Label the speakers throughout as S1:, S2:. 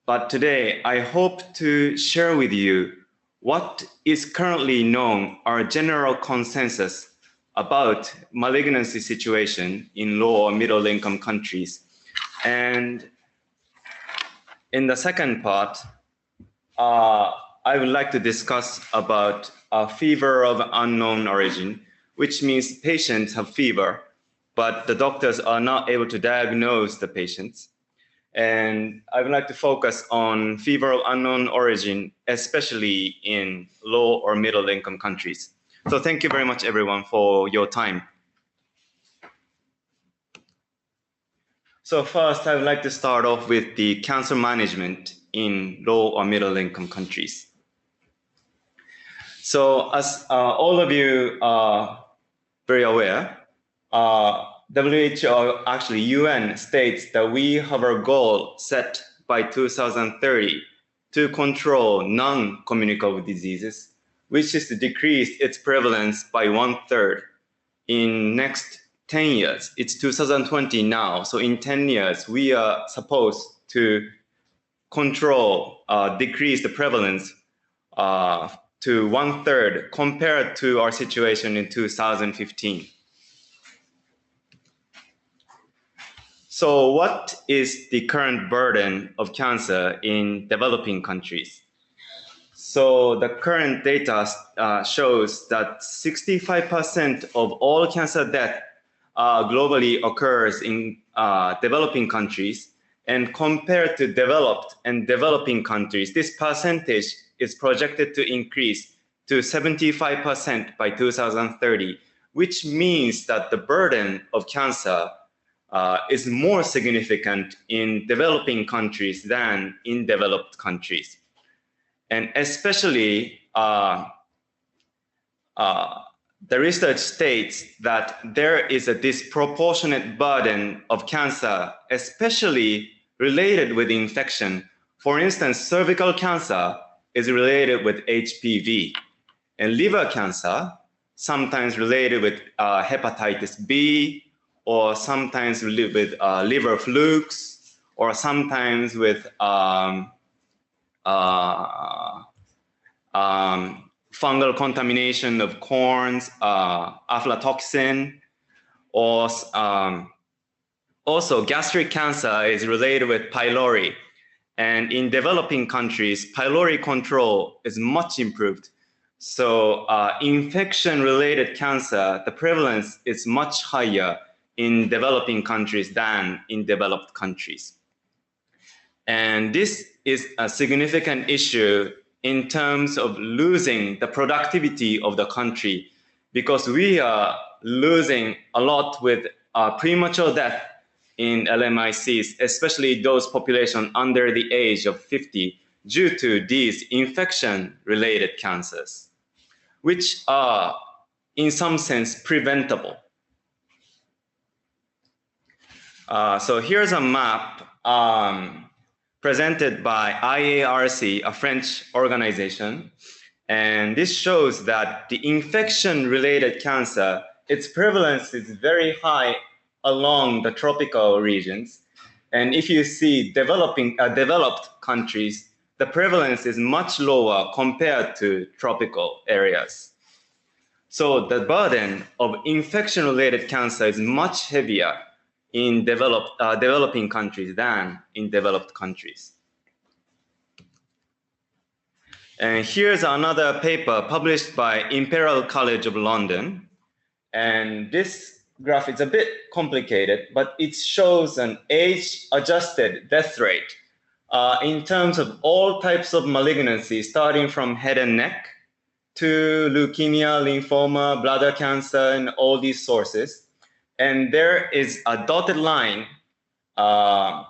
S1: but today I hope to share with you what is currently known our general consensus about malignancy situation in low or middle income countries. And in the second part, I would like to discuss about a fever of unknown origin, which means patients have fever, but the doctors are not able to diagnose the patients. And I would like to focus on fever of unknown origin, especially in low or middle income countries. So thank you very much, everyone, for your time. So first, I would like to start off with the cancer management in low or middle income countries. So as all of you are very aware, WHO, actually UN, states that we have a goal set by 2030 to control non-communicable diseases, which is to decrease its prevalence by 1/3 in next 10 years. It's 2020 now, so in 10 years, we are supposed to control, decrease the prevalence to 1/3 compared to our situation in 2015. So what is the current burden of cancer in developing countries? So the current data shows that 65% of all cancer death globally occurs in developing countries, and compared to developed and developing countries, this percentage is projected to increase to 75% by 2030, which means that the burden of cancer is more significant in developing countries than in developed countries. And especially, the research states that there is a disproportionate burden of cancer, especially related with infection. For instance, cervical cancer is related with HPV, and liver cancer sometimes related with hepatitis B, or sometimes with liver flukes, or sometimes with fungal contamination of corns, aflatoxin, or also gastric cancer is related with pylori. And in developing countries, pylori control is much improved. So infection-related cancer, the prevalence is much higher in developing countries than in developed countries. And this is a significant issue in terms of losing the productivity of the country, because we are losing a lot with premature death in LMICs, especially those population under the age of 50, due to these infection-related cancers, which are in some sense preventable. So here's a map presented by IARC, a French organization. And this shows that the infection-related cancer, its prevalence is very high along the tropical regions. And if you see developed countries, the prevalence is much lower compared to tropical areas. So the burden of infection-related cancer is much heavier in developing countries than in developed countries. And here's another paper published by Imperial College of London. And this graph is a bit complicated, but it shows an age-adjusted death rate in terms of all types of malignancy, starting from head and neck to leukemia, lymphoma, bladder cancer, and all these sources. And there is a dotted line, and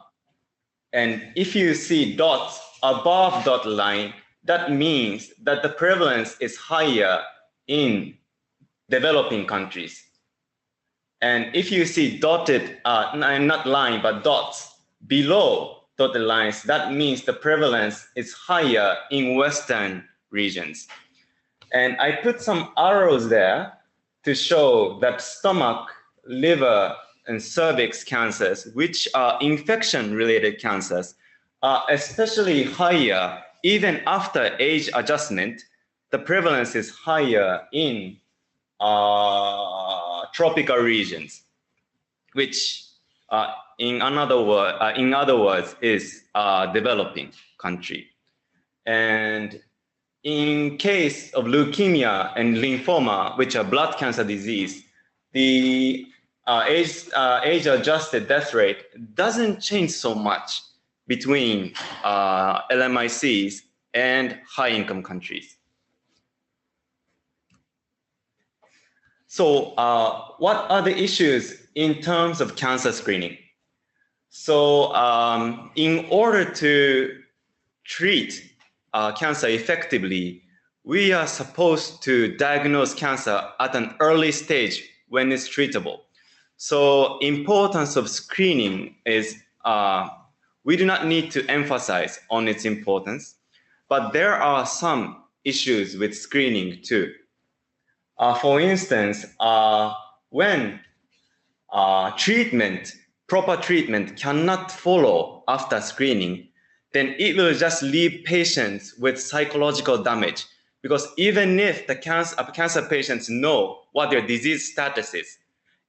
S1: if you see dots above dotted line, that means that the prevalence is higher in developing countries. And if you see dotted, not line, but dots below dotted lines, that means the prevalence is higher in Western regions. And I put some arrows there to show that stomach, liver, and cervix cancers, which are infection-related cancers, especially higher even after age adjustment. The prevalence is higher in tropical regions, which in other words is developing country. And in case of leukemia and lymphoma, which are blood cancer disease, the age-adjusted death rate doesn't change so much between LMICs and high-income countries. So what are the issues in terms of cancer screening? So in order to treat cancer effectively, we are supposed to diagnose cancer at an early stage when it's treatable. So importance of screening is, we do not need to emphasize on its importance, but there are some issues with screening too. For instance, when proper treatment cannot follow after screening, then it will just leave patients with psychological damage. Because even if the cancer patients know what their disease status is,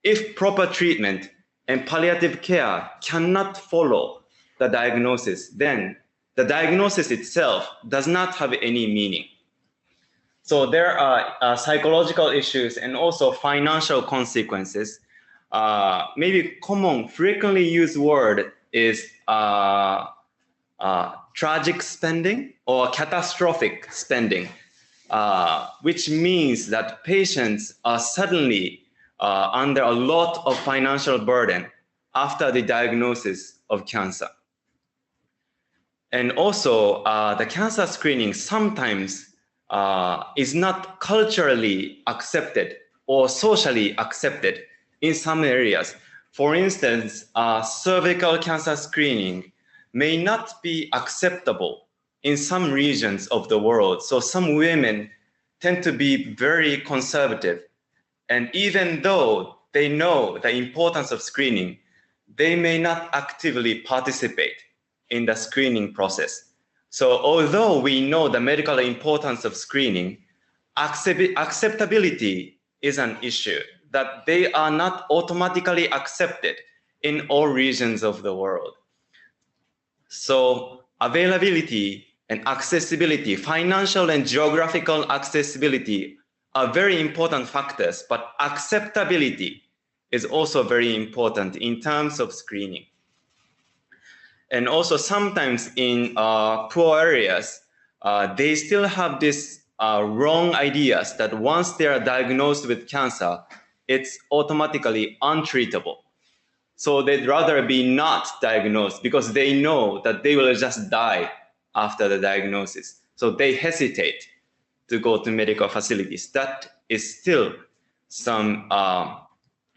S1: if proper treatment and palliative care cannot follow the diagnosis, then the diagnosis itself does not have any meaning. So there are psychological issues and also financial consequences. Maybe frequently used word is tragic spending or catastrophic spending, which means that patients are suddenly under a lot of financial burden after the diagnosis of cancer. And also, the cancer screening sometimes is not culturally accepted or socially accepted in some areas. For instance, cervical cancer screening may not be acceptable in some regions of the world. So some women tend to be very conservative. And even though they know the importance of screening, they may not actively participate in the screening process. So although we know the medical importance of screening, acceptability is an issue, that they are not automatically accepted in all regions of the world. So availability and accessibility, financial and geographical accessibility are very important factors, but acceptability is also very important in terms of screening. And also sometimes in poor areas, they still have this wrong ideas that once they are diagnosed with cancer, it's automatically untreatable. So they'd rather be not diagnosed because they know that they will just die after the diagnosis. So they hesitate to go to medical facilities. That is still some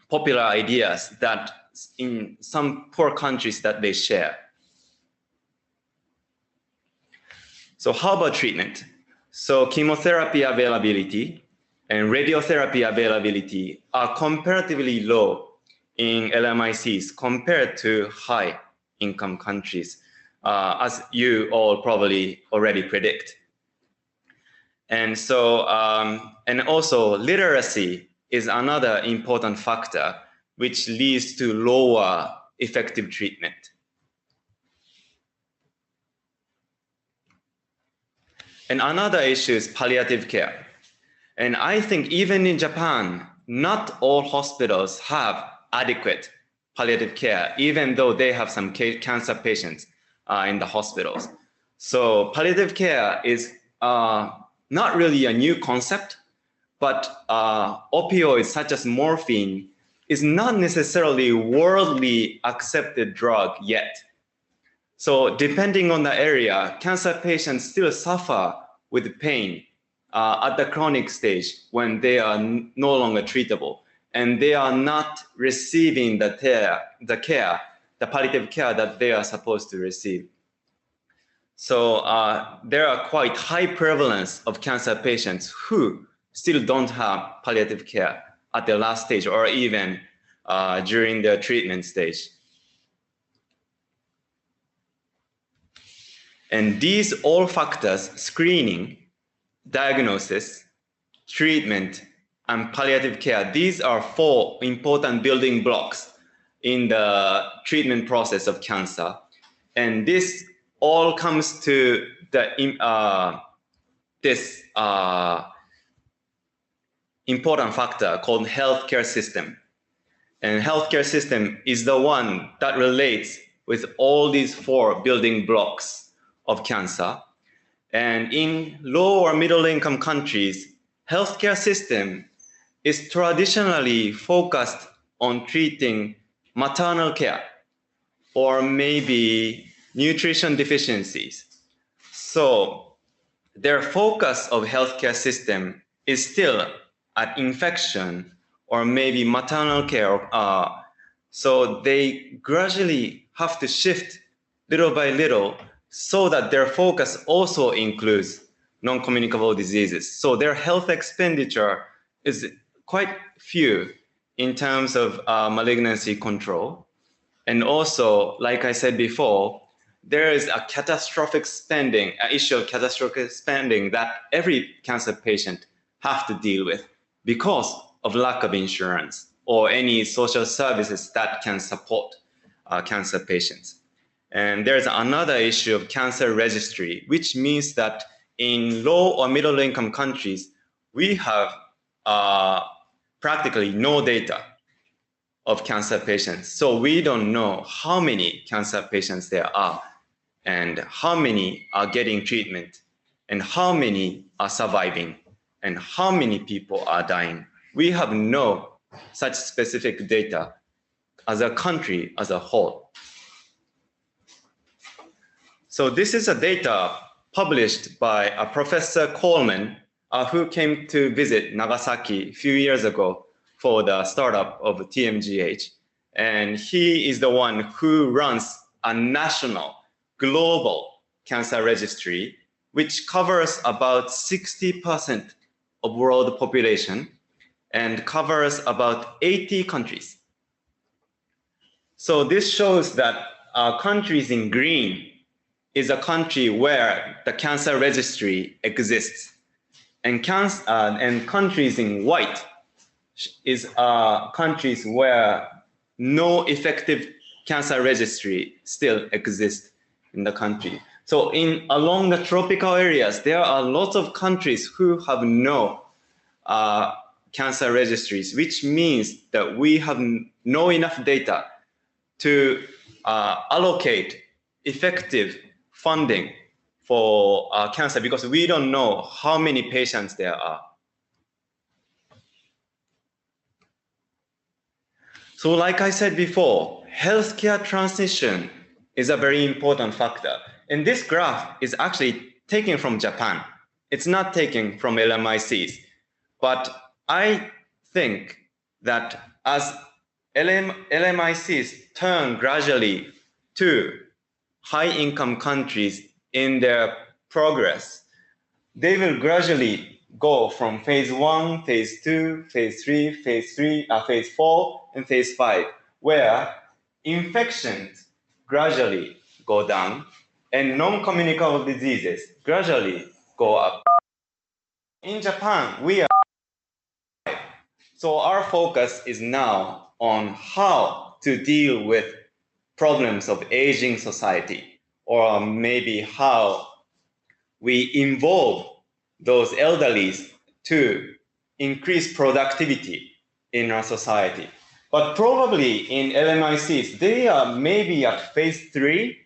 S1: popular ideas that in some poor countries that they share. So how about treatment? So chemotherapy availability and radiotherapy availability are comparatively low in LMICs compared to high-income countries, as you all probably already predict. And so, and also literacy is another important factor which leads to lower effective treatment. And another issue is palliative care. And I think even in Japan, not all hospitals have adequate palliative care, even though they have some cancer patients in the hospitals. So palliative care is not really a new concept, but opioids such as morphine is not necessarily worldly accepted drug yet. So depending on the area, cancer patients still suffer with pain at the chronic stage when they are no longer treatable, and they are not receiving the palliative care that they are supposed to receive. So there are quite high prevalence of cancer patients who still don't have palliative care at the last stage or even during the treatment stage. And these all factors, screening, diagnosis, treatment, and palliative care, these are 4 important building blocks in the treatment process of cancer. And this all comes to the important factor called healthcare system. And healthcare system is the one that relates with all these 4 building blocks of cancer. And in low or middle income countries, healthcare system is traditionally focused on treating maternal care or maybe nutrition deficiencies. So their focus of healthcare system is still at infection or maybe maternal care. So they gradually have to shift little by little so that their focus also includes non-communicable diseases. So their health expenditure is quite few in terms of malignancy control. And also, like I said before, there is a catastrophic spending, an issue of catastrophic spending that every cancer patient have to deal with because of lack of insurance or any social services that can support cancer patients. And there's another issue of cancer registry, which means that in low or middle income countries, we have practically no data of cancer patients. So we don't know how many cancer patients there are and how many are getting treatment and how many are surviving and how many people are dying. We have no such specific data as a country as a whole. So this is a data published by a Professor Coleman who came to visit Nagasaki a few years ago for the startup of TMGH. And he is the one who runs a national, global cancer registry, which covers about 60% of world population and covers about 80 countries. So this shows that countries in green is a country where the cancer registry exists. And countries in white is countries where no effective cancer registry still exists in the country. So along the tropical areas, there are lots of countries who have no cancer registries, which means that we have no enough data to allocate effective funding for cancer because we don't know how many patients there are. So like I said before, healthcare transition is a very important factor. And this graph is actually taken from Japan. It's not taken from LMICs. But I think that as LMICs turn gradually to high-income countries in their progress, they will gradually go from phase 1, phase 2, phase 3, phase 4, and phase 5, where infections gradually go down and non-communicable diseases gradually go up. In Japan, we are. So our focus is now on how to deal with problems of aging society, or maybe how we involve those elderlies to increase productivity in our society. But probably in LMICs, they are maybe at phase 3,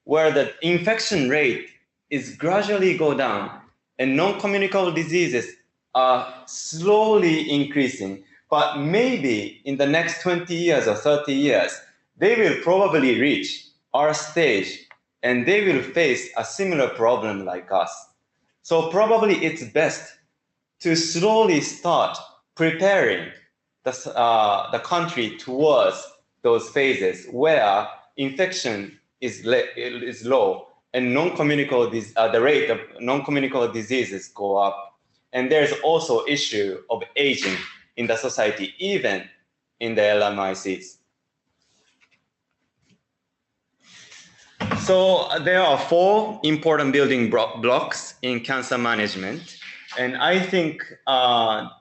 S1: where the infection rate is gradually go down and non-communicable diseases are slowly increasing. But maybe in the next 20 years or 30 years, they will probably reach our stage and they will face a similar problem like us. So probably it's best to slowly start preparing the country towards those phases where infection is low and the rate of non-communicable diseases go up. And there's also issue of aging in the society, even in the LMICs. So there are 4 important building blocks in cancer management. And I think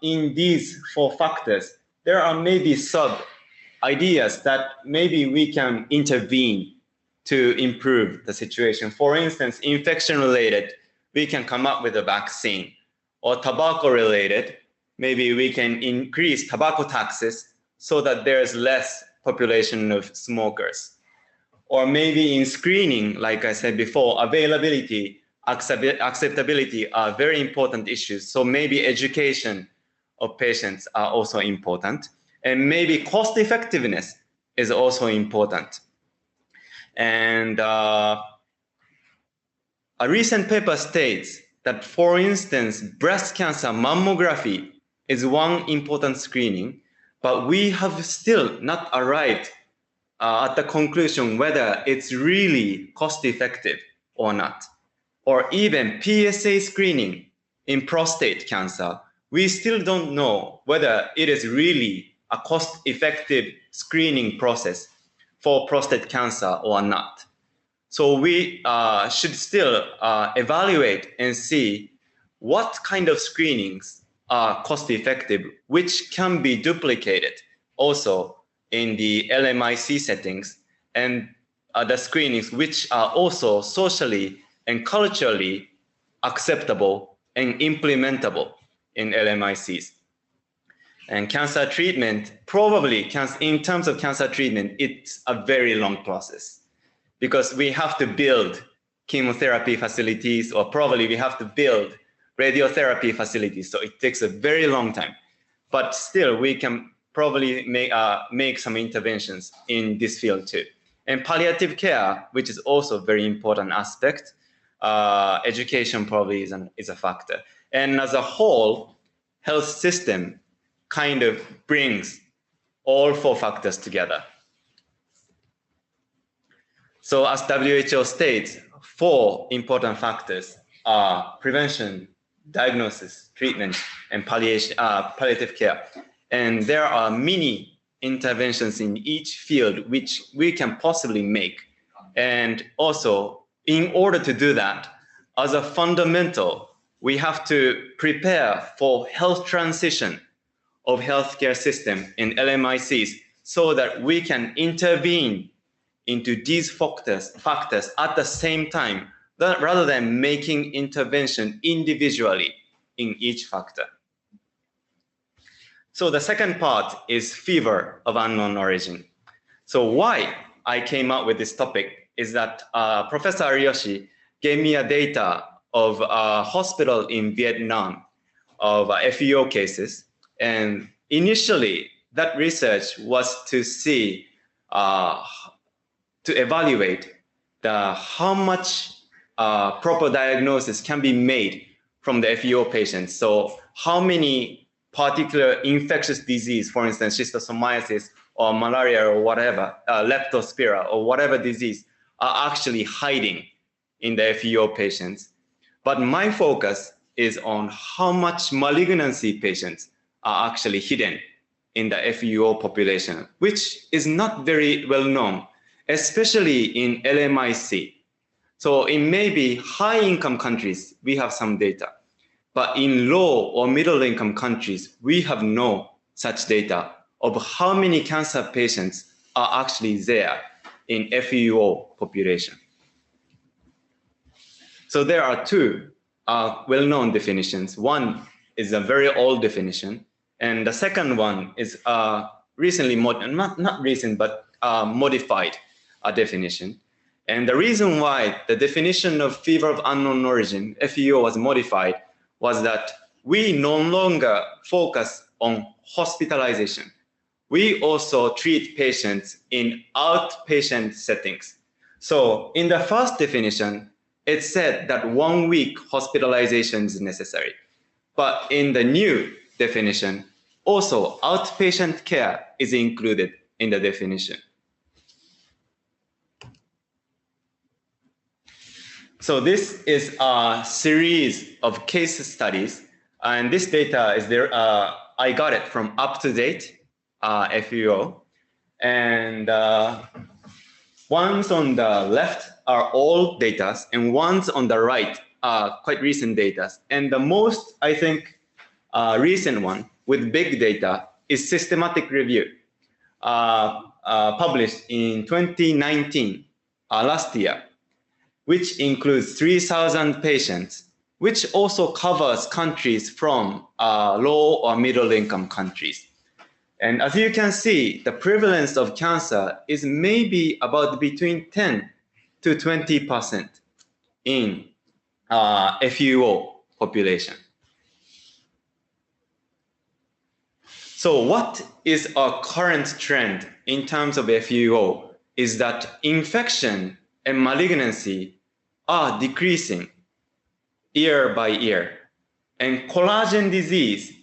S1: in these 4 factors, there are maybe sub-ideas that maybe we can intervene to improve the situation. For instance, infection-related, we can come up with a vaccine. Or tobacco-related, maybe we can increase tobacco taxes so that there's less population of smokers. Or maybe in screening, like I said before, availability, acceptability are very important issues. So maybe education of patients are also important. And maybe cost effectiveness is also important. And a recent paper states that, for instance, breast cancer mammography is one important screening, but we have still not arrived at the conclusion whether it's really cost effective or not. Or even PSA screening in prostate cancer, we still don't know whether it is really a cost effective screening process for prostate cancer or not. So we should still evaluate and see what kind of screenings are cost effective, which can be duplicated also in the LMIC settings, and the screenings which are also socially and culturally acceptable and implementable in LMICs. And cancer treatment, probably in terms of cancer treatment, it's a very long process because we have to build chemotherapy facilities, or probably we have to build radiotherapy facilities. So it takes a very long time, but still we can probably make some interventions in this field too. And palliative care, which is also a very important aspect, education probably is a factor. And as a whole, health system kind of brings all 4 factors together. So as WHO states, 4 important factors are prevention, diagnosis, treatment, and palliative care. And there are many interventions in each field which we can possibly make. And also, in order to do that, as a fundamental, we have to prepare for health transition of healthcare system in LMICs so that we can intervene into these factors at the same time, rather than making intervention individually in each factor. So the second part is fever of unknown origin. So why I came up with this topic is that Professor Ariyoshi gave me a data of a hospital in Vietnam of FEO cases. And initially, that research was to see, to evaluate how much proper diagnosis can be made from the FEO patients. So how many particular infectious disease, for instance, schistosomiasis or malaria or whatever, leptospira or whatever disease are actually hiding in the FEO patients. But my focus is on how much malignancy patients are actually hidden in the FEO population, which is not very well known, especially in LMIC. So in maybe high income countries, we have some data. But in low or middle income countries, we have no such data of how many cancer patients are actually there in FEO population. So there are 2 well-known definitions. One is a very old definition, and the second one is recently, not recent, but modified definition. And the reason why the definition of fever of unknown origin, FEO, was modified was that we no longer focus on hospitalization. We also treat patients in outpatient settings. So in the first definition, it said that 1 week hospitalization is necessary. But in the new definition, also outpatient care is included in the definition. So this is a series of case studies, and this data is there. I got it from UpToDate FEO, and ones on the left are old data, and ones on the right are quite recent data. And the most, I think, recent one with big data is systematic review, published in 2019, last year, which includes 3,000 patients, which also covers countries from low or middle income countries. And as you can see, the prevalence of cancer is maybe about between 10 to 20% in FUO population. So what is our current trend in terms of FUO is that infection and malignancy are decreasing year by year, and collagen disease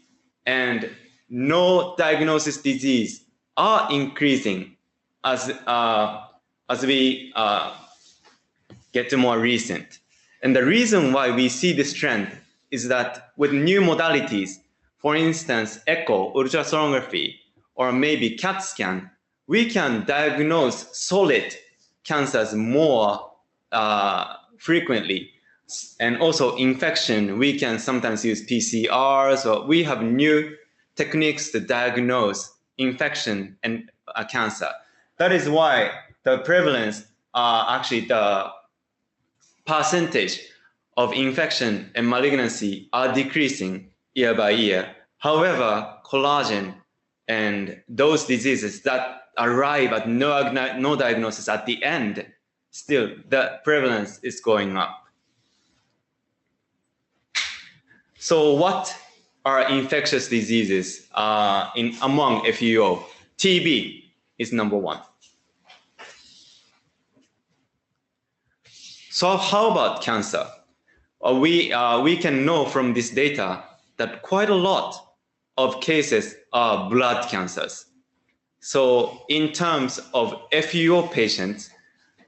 S1: and no diagnosis disease are increasing as we get more recent. And the reason why we see this trend is that with new modalities, for instance, echo, ultrasonography, or maybe CAT scan, we can diagnose solid cancers more frequently. And also infection, we can sometimes use PCR, so we have new techniques to diagnose infection and cancer. That is why the prevalence, actually the percentage of infection and malignancy are decreasing year by year. However, collagen and those diseases that arrive at no diagnosis at the end, still the prevalence is going up. So what are infectious diseases among FUO? TB is number one. So how about cancer? We can know from this data that quite a lot of cases are blood cancers. So in terms of FUO patients,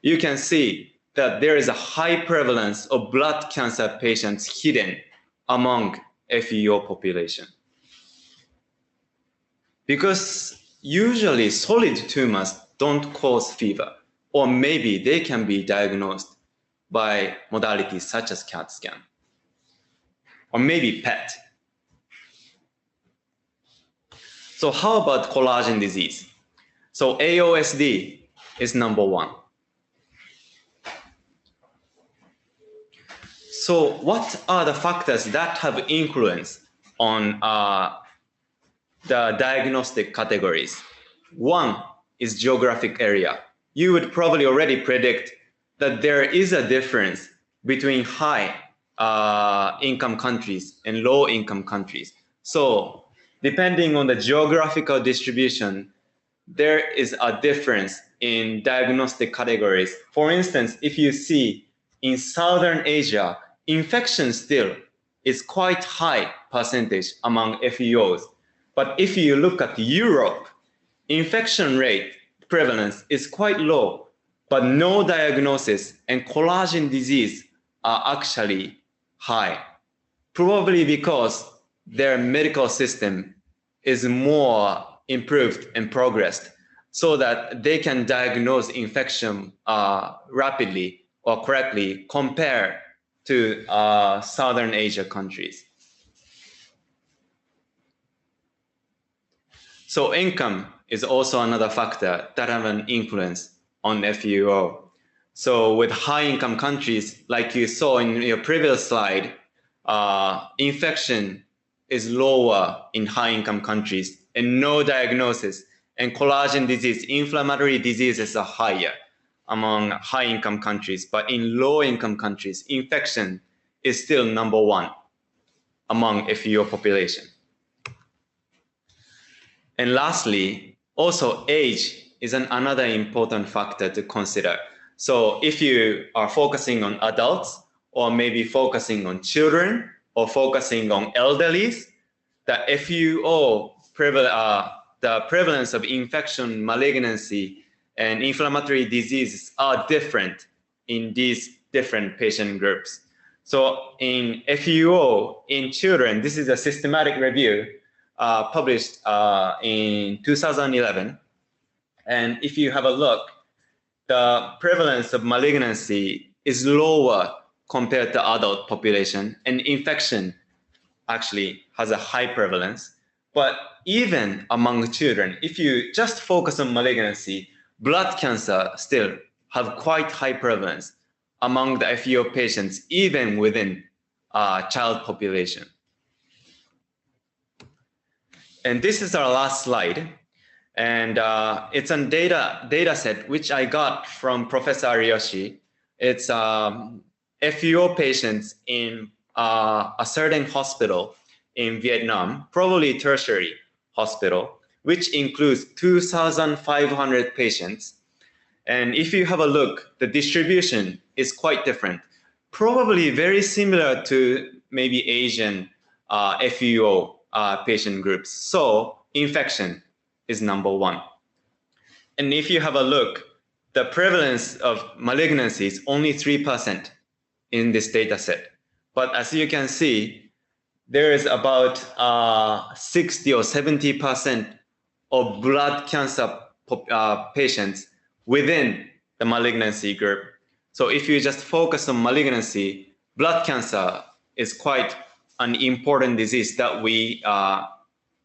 S1: you can see that there is a high prevalence of blood cancer patients hidden among FUO population. Because usually solid tumors don't cause fever, or maybe they can be diagnosed by modalities such as CAT scan, or maybe PET. So how about collagen disease? So AOSD is number one. So what are the factors that have influence on the diagnostic categories? One is geographic area. You would probably already predict that there is a difference between high income countries and low income countries. So depending on the geographical distribution, there is a difference in diagnostic categories. For instance, if you see in Southern Asia, infection still is quite high percentage among FEOs. But if you look at Europe, infection rate prevalence is quite low, but no diagnosis and collagen disease are actually high. Probably because their medical system is more improved and progressed so that they can diagnose infection rapidly or correctly compared to Southern Asia countries. So income is also another factor that have an influence on FUO. So with high income countries, like you saw in your previous slide, infection is lower in high income countries and no diagnosis, and collagen disease, inflammatory diseases are higher among high income countries, but in low income countries, infection is still number one among FUO population. And lastly, also age is another important factor to consider. So if you are focusing on adults, or maybe focusing on children, or focusing on elderlies, the FUO, the prevalence of infection, malignancy, and inflammatory diseases are different in these different patient groups. So in FUO in children, this is a systematic review published in 2011. And if you have a look, the prevalence of malignancy is lower compared to adult population, and infection actually has a high prevalence. But even among children, if you just focus on malignancy, blood cancer still have quite high prevalence among the FEO patients, even within child population. And this is our last slide. And it's a data set which I got from Professor Ariyoshi. It's FEO patients in a certain hospital in Vietnam, probably tertiary hospital, which includes 2,500 patients. And if you have a look, the distribution is quite different, probably very similar to maybe Asian FEO patient groups. So infection is number one. And if you have a look, the prevalence of malignancy is only 3% in this data set. But as you can see, there is about 60 or 70% of blood cancer patients within the malignancy group. So if you just focus on malignancy, blood cancer is quite an important disease that we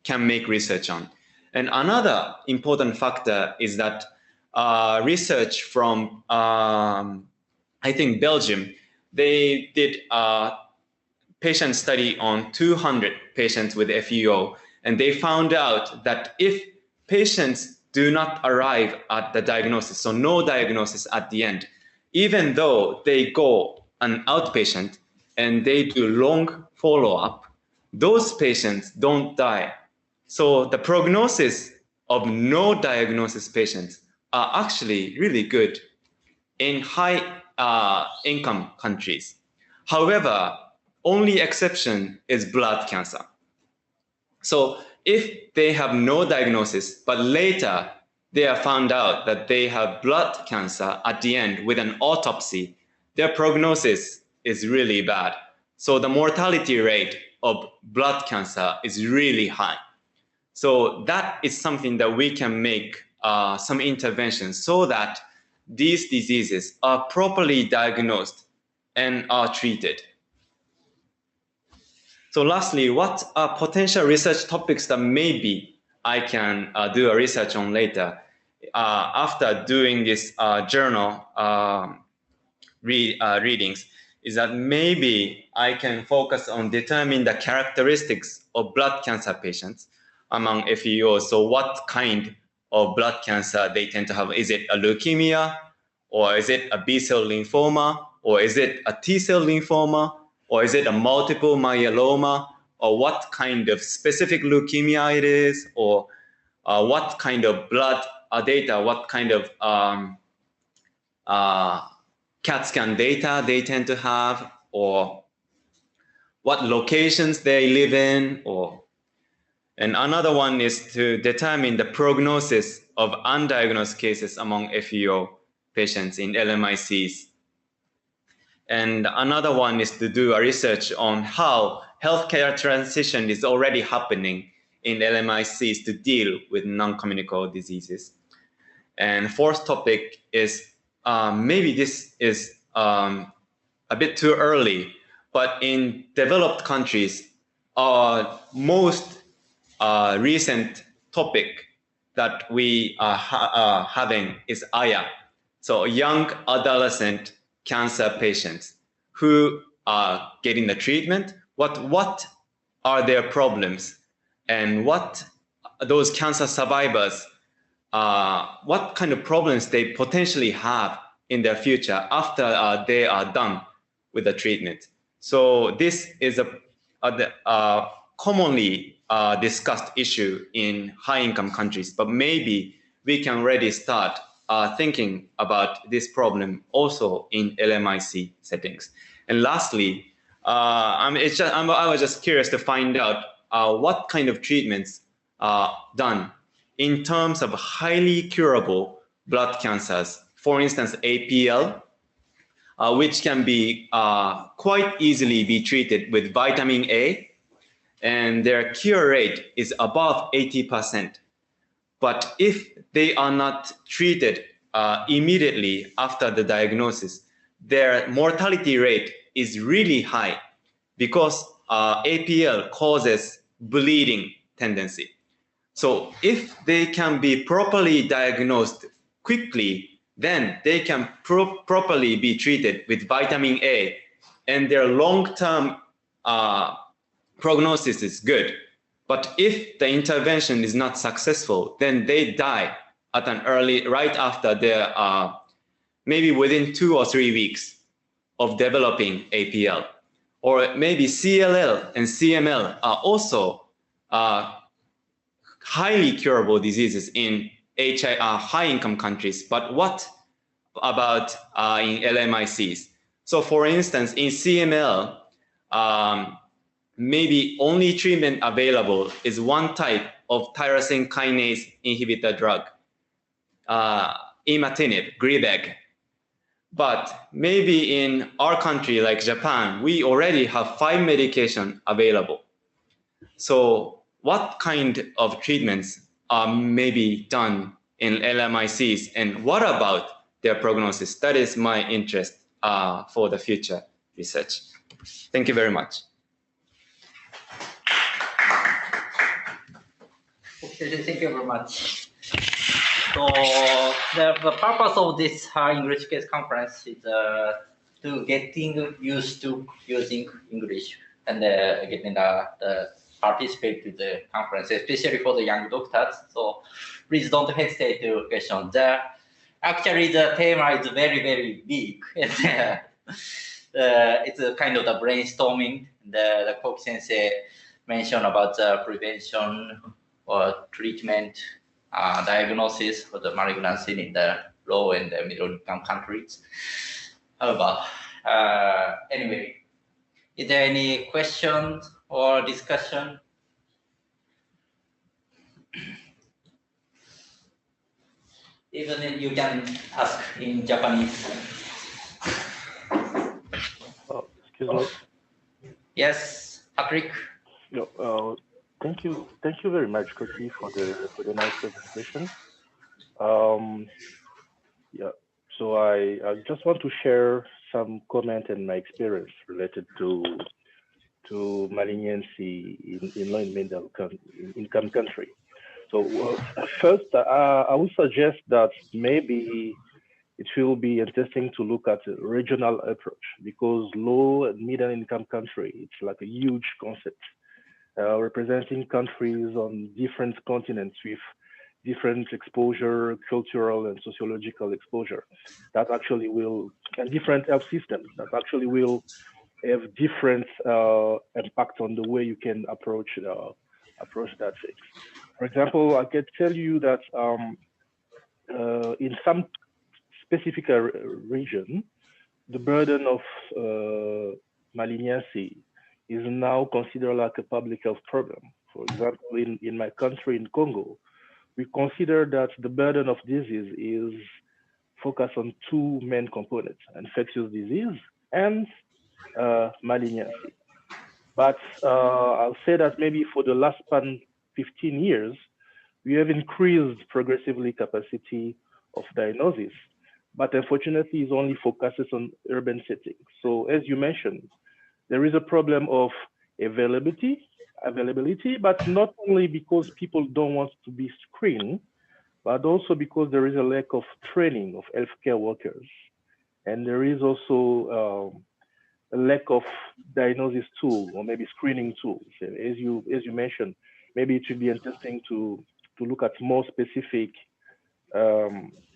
S1: can make research on. And another important factor is that research from, I think, Belgium, they did a patient study on 200 patients with FEO, and they found out that if patients do not arrive at the diagnosis, so no diagnosis at the end, even though they go an outpatient and they do long follow-up, those patients don't die. So the prognosis of no diagnosis patients are actually really good in high income countries. However, only exception is blood cancer. So if they have no diagnosis, but later they are found out that they have blood cancer at the end with an autopsy, their prognosis is really bad. So the mortality rate of blood cancer is really high. So that is something that we can make some interventions so that these diseases are properly diagnosed and are treated. So lastly, what are potential research topics that maybe I can do a research on later after doing this journal readings, is that maybe I can focus on determining the characteristics of blood cancer patients among FEOs. So what kind of blood cancer they tend to have? Is it a leukemia, or is it a B-cell lymphoma, or is it a T-cell lymphoma, or is it a multiple myeloma, or what kind of specific leukemia it is, or what kind of blood data, what kind of CAT scan data they tend to have, or what locations they live in, and another one is to determine the prognosis of undiagnosed cases among FEO patients in LMICs. And another one is to do a research on how healthcare transition is already happening in LMICs to deal with non-communicable diseases. And fourth topic is maybe this is a bit too early, but in developed countries, most recent topic that we are having is AYA. So young adolescent cancer patients who are getting the treatment, what are their problems, and what those cancer survivors, what kind of problems they potentially have in their future after they are done with the treatment. So this is a commonly discussed issue in high-income countries, but maybe we can already start thinking about this problem also in LMIC settings. And lastly, I was just curious to find out what kind of treatments are done in terms of highly curable blood cancers. For instance, APL, which can be quite easily be treated with vitamin A, and their cure rate is above 80%. But if they are not treated immediately after the diagnosis, their mortality rate is really high because APL causes bleeding tendency. So if they can be properly diagnosed quickly, then they can properly be treated with vitamin A, and their long-term prognosis is good. But if the intervention is not successful, then they die at an early, right after their, maybe within 2 or 3 weeks of developing APL. Or maybe CLL and CML are also highly curable diseases in high-income countries. But what about in LMICs? So for instance, in CML, maybe only treatment available is one type of tyrosine kinase inhibitor drug, imatinib, Gleevec. But maybe in our country, like Japan, we already have 5 medications available. So what kind of treatments are maybe done in LMICs, and what about their prognosis? That is my interest for the future research. Thank you very much.
S2: Okay, thank you very much. So the purpose of this English case conference is to getting used to using English and getting the participate to the conference, especially for the young doctors. So please don't hesitate to question. Actually, the theme is very, very big. It's a kind of the brainstorming. The Koki sensei mentioned about the prevention or treatment, diagnosis for the malignancy in the low and the middle income countries. However, anyway, is there any questions or discussion? Even if you can ask in Japanese.
S3: Excuse me.
S2: Yes, Patrick.
S3: No, thank you very much, Koki, for the nice presentation. Yeah, so I just want to share some comment and my experience related to malignancy in low and middle income country. So first, I would suggest that maybe it will be interesting to look at a regional approach, because low and middle income country, it's like a huge concept, representing countries on different continents with different exposure, cultural and sociological exposure, that actually will, and different health systems that actually will have different impact on the way you can approach that thing. For example, I can tell you that in some specific region, the burden of malignancy is now considered like a public health problem. For example, in my country, in Congo, we consider that the burden of disease is focused on 2 main components: infectious disease and malignancy. But I'll say that maybe for the last 15 years, we have increased progressively capacity of diagnosis, but unfortunately it only focuses on urban settings. So as you mentioned, there is a problem of availability, but not only because people don't want to be screened, but also because there is a lack of training of healthcare workers. And there is also a lack of diagnosis tool or maybe screening tools. As you mentioned, maybe it should be interesting to look at more specific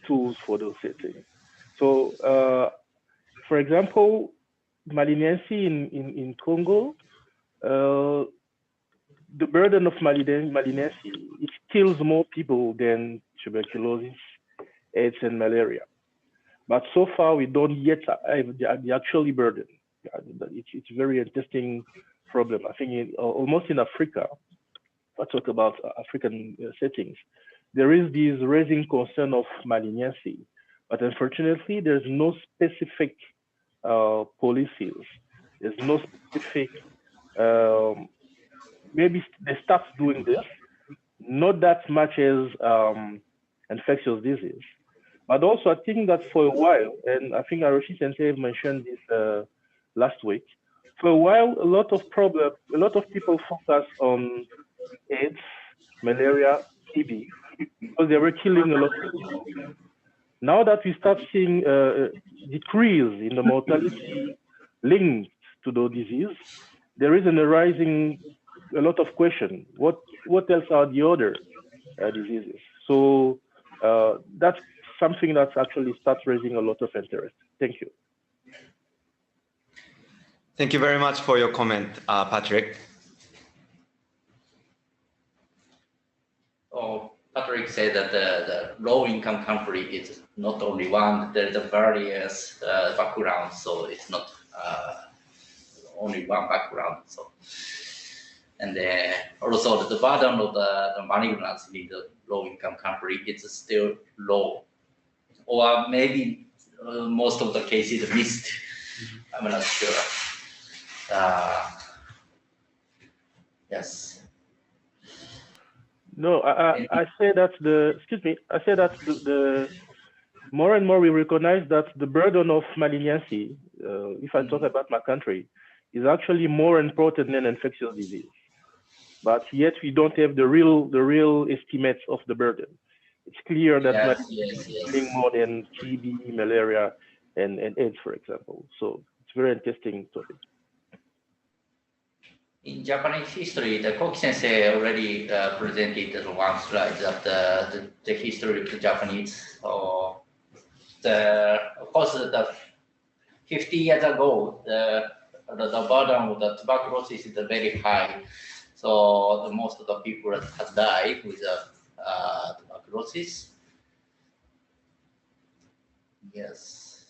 S3: tools for those settings. So, for example, malignancy in Congo, the burden of malignancy, it kills more people than tuberculosis, AIDS, and malaria. But so far, we don't yet have the actual burden. It's a very interesting problem. I think almost in Africa, if I talk about African settings, there is this raising concern of malignancy, but unfortunately, there's no specific policies. There's no specific, maybe they start doing this, not that much as infectious disease, But also, I think that for a while, and I think Aroshi Sensei mentioned this last week, for a while, a lot of people focus on AIDS, malaria, TB, because they were killing a lot of people. Now that we start seeing a decrease in the mortality linked to those diseases, there is a lot of questions. What else are the other diseases? So that's something that's actually starts raising a lot of interest. Thank you.
S1: Thank you very much for your comment, Patrick.
S2: Patrick said that the low-income country is not only one, there's various backgrounds, so it's not only one background. So, and also the burden of the malignancy in the low-income country is still low, or maybe most of the cases missed. I'm not sure. Yes.
S3: No, I say that the more and more we recognize that the burden of malignancy, if I talk about my country, is actually more important than infectious disease. But yet we don't have the real estimates of the burden. It's clear that malignancy is killing more than TB, malaria, and AIDS, for example. So it's a very interesting topic.
S2: In Japanese history, the Koki Sensei already presented one slide that the history of the Japanese. Of course, the 50 years ago, the burden of the tuberculosis is very high. So most of the people have died with tuberculosis. Yes.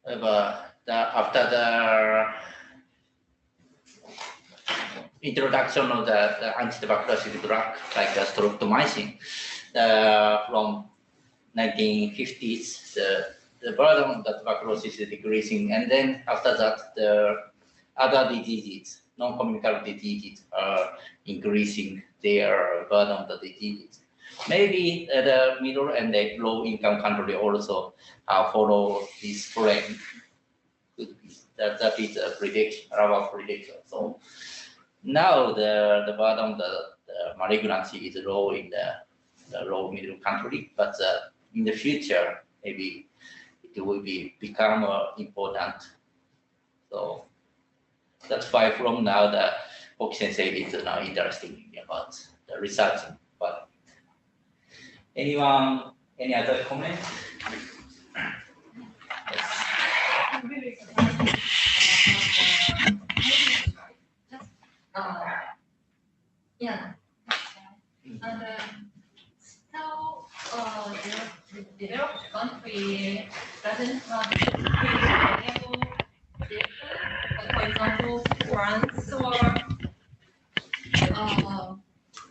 S2: But after the introduction of the anti-tuberculosis drug like streptomycin from 1950s, the burden of the tuberculosis is decreasing, and then after that, the other diseases, non-communicable diseases, are increasing their burden of the diseases. Maybe the middle and the low-income country also follow this trend. That is a prediction, our prediction. So now the burden of the malignancy is low in the low-middle country, but in the future, maybe it will become important. So that's why from now the Koki Sensei is now interested about the research. But anyone, any other comment?
S4: Yeah. Still, the developed country doesn't have reliable data. For example, France or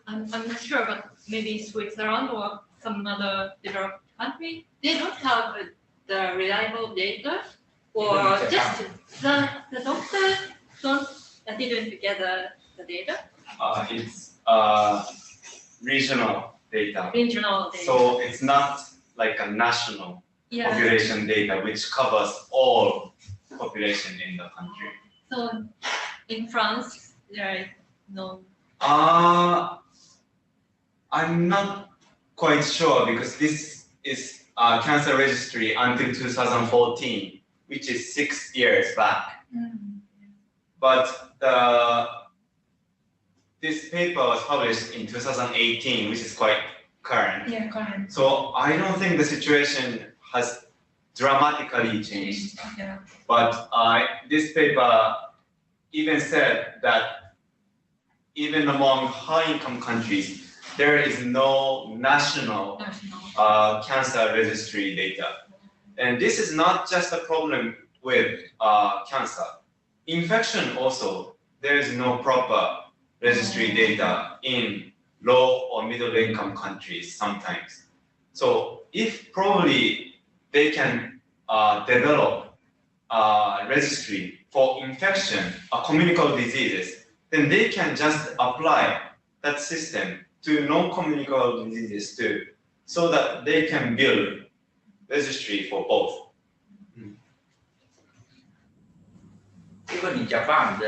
S4: I'm not sure, but maybe Switzerland or some other developed country, they don't have the reliable data, or just the doctors didn't gather the data.
S1: It's regional data.
S4: Regional data.
S1: So it's not like a national population data which covers all population in the country.
S4: So in France, there is no.
S1: I'm not quite sure because this is cancer registry until 2014, which is 6 years back. But this paper was published in 2018, which is quite current.
S4: Yeah, current.
S1: So I don't think the situation has dramatically changed.
S4: Yeah.
S1: But this paper even said that even among high-income countries, there is no national cancer registry data. And this is not just a problem with cancer. Infection also, there is no proper registry data in low or middle income countries sometimes. So if probably they can develop a registry for infection or communicable diseases, then they can just apply that system to non-communicable diseases too. so that they can build registry for both.
S2: Even in Japan,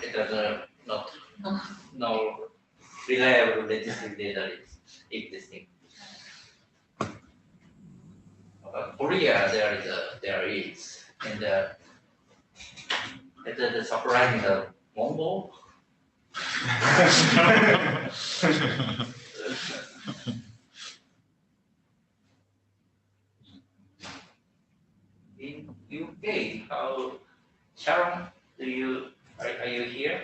S2: it does not no reliable registry data is existing. Korea, there is, and it is surprising the Mongol. In UK, how Sharon, are you here?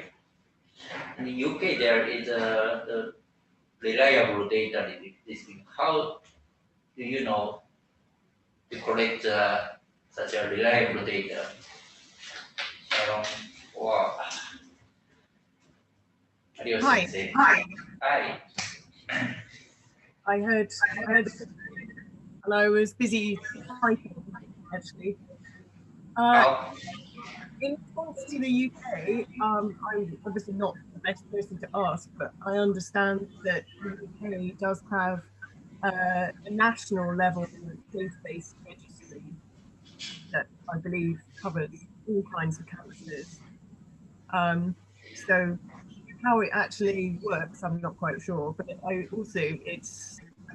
S2: In the UK, there is the reliable data existing. How do you know to collect such a reliable data? Sharon, wow.
S5: Hi.
S2: Hi.
S5: I heard, and I was busy typing actually. In response to the UK, I'm obviously not the best person to ask, but I understand that the UK does have a national level case-based registry that I believe covers all kinds of cancers. So how it actually works, I'm not quite sure, but I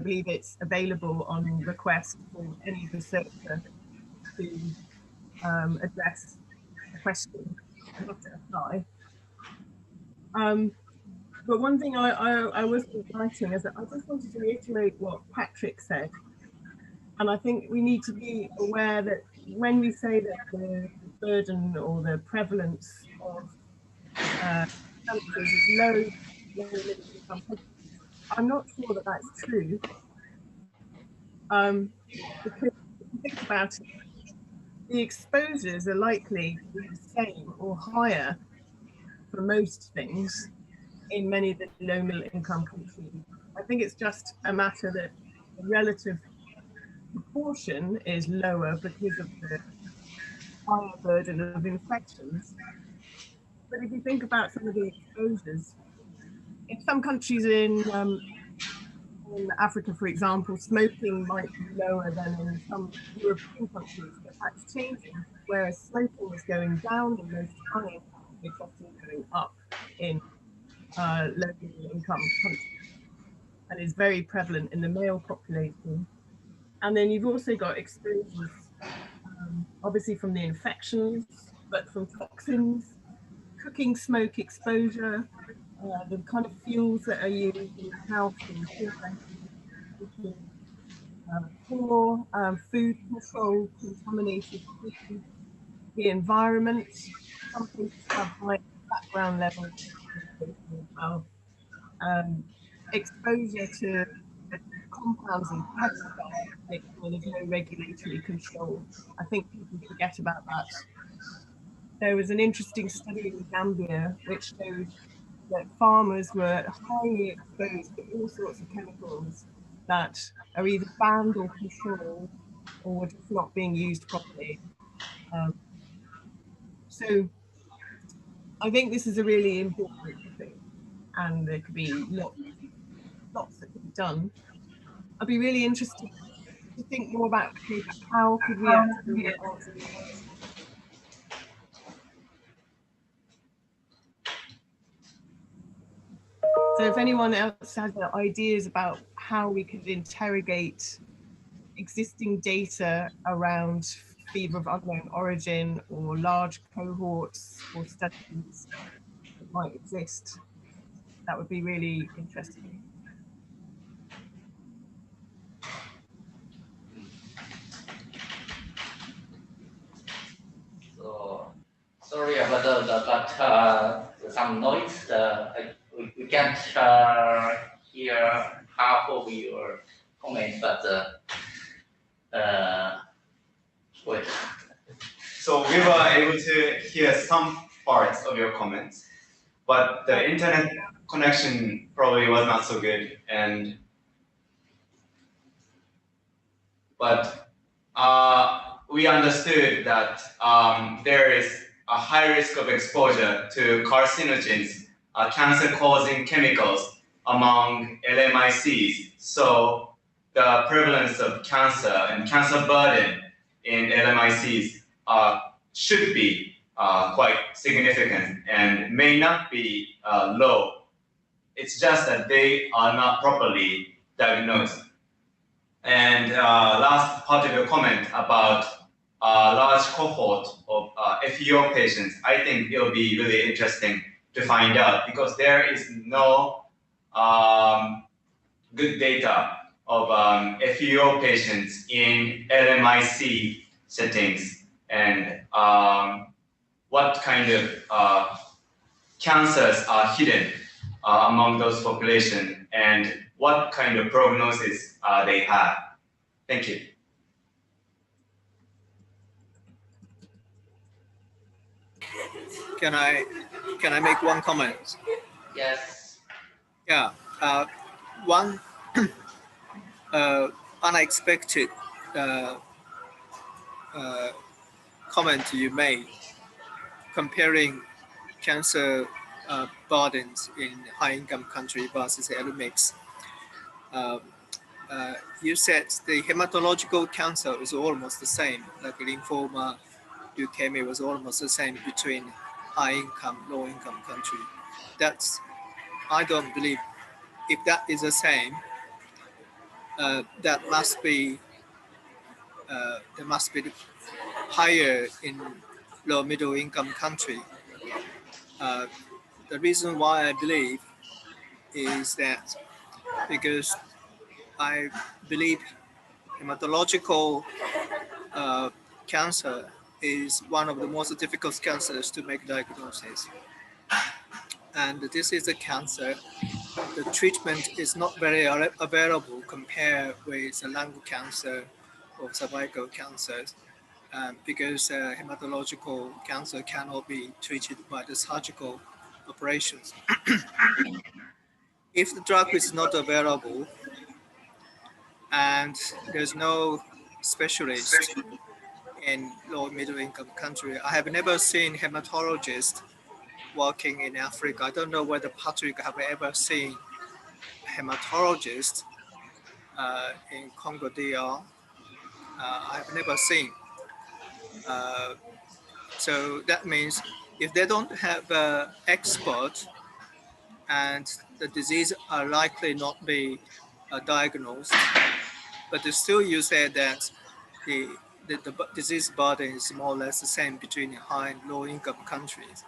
S5: believe it's available on request for any researcher to address a question and have to apply. But one thing I was writing is that I just wanted to reiterate what Patrick said. And I think we need to be aware that when we say that the burden or the prevalence of cancers is low middle income countries, I'm not sure that that's true. Because if you think about it, the exposures are likely to be the same or higher for most things in many of the low middle income countries. I think it's just a matter that the relative proportion is lower because of the higher burden of infections. But if you think about some of the exposures, in some countries in Africa, for example, smoking might be lower than in some European countries, but that's changing. Whereas smoking is going down in most high income, it's often going up in low income countries, and is very prevalent in the male population. And then you've also got exposures, obviously from the infections, but from toxins, cooking smoke exposure, the kind of fuels that are used in the house and poor food control, contaminated food, the environment. Some places have high background levels as well. Exposure to compounds and pesticides when there's no regulatory control. I think people forget about that. There was an interesting study in Gambia which showed that farmers were highly exposed to all sorts of chemicals that are either banned or controlled or just not being used properly. So I think this is a really important thing, and there could be lots that could be done. I'd be really interested to think more about how could we actually answer this question. So if anyone else has ideas about how we could interrogate existing data around fever of unknown origin or large cohorts or studies that might exist, that would be really interesting.
S2: So sorry about some noise. We can't hear half of your comments, but wait.
S1: So we were able to hear some parts of your comments, but the internet connection probably was not so good. But we understood that there is a high risk of exposure to carcinogens, cancer-causing chemicals among LMICs. So the prevalence of cancer and cancer burden in LMICs should be quite significant and may not be low. It's just that they are not properly diagnosed. And last part of your comment about a large cohort of FEO patients, I think it'll be really interesting to find out because there is no good data of FEO patients in LMIC settings and what kind of cancers are hidden among those population and what kind of prognosis they have. Thank you.
S6: Can I make one comment?
S2: Yes.
S6: Yeah. One unexpected comment you made comparing cancer burdens in high-income country versus LMICs. You said the hematological cancer is almost the same, like lymphoma, leukemia was almost the same between high-income, low-income country. I don't believe if that is the same. That must be higher in low middle income country. The reason why I believe is that because I believe hematological cancer is one of the most difficult cancers to make diagnosis. And this is a cancer, the treatment is not very available compared with lung cancer or cervical cancers because hematological cancer cannot be treated by the surgical operations. If the drug is not available and there's no specialist in low middle income country, I have never seen hematologist working in Africa. I don't know whether Patrick have ever seen hematologist in Congo DR. I have never seen. So that means if they don't have an expert and the disease are likely not be diagnosed, but still you said that the disease burden is more or less the same between high and low income countries.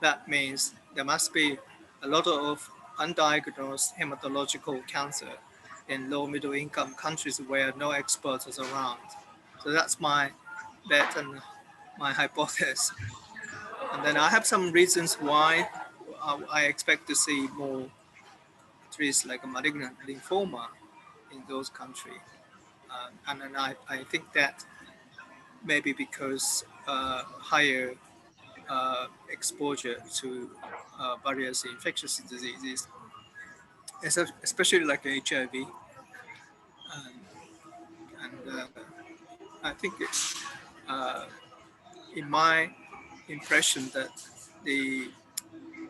S6: That means there must be a lot of undiagnosed hematological cancer in low middle income countries where no experts is around. So that's my bet and my hypothesis. And then I have some reasons why I expect to see more trees like a malignant lymphoma in those countries. And then I think that maybe because higher exposure to various infectious diseases, especially like HIV. And I think it's, in my impression, that the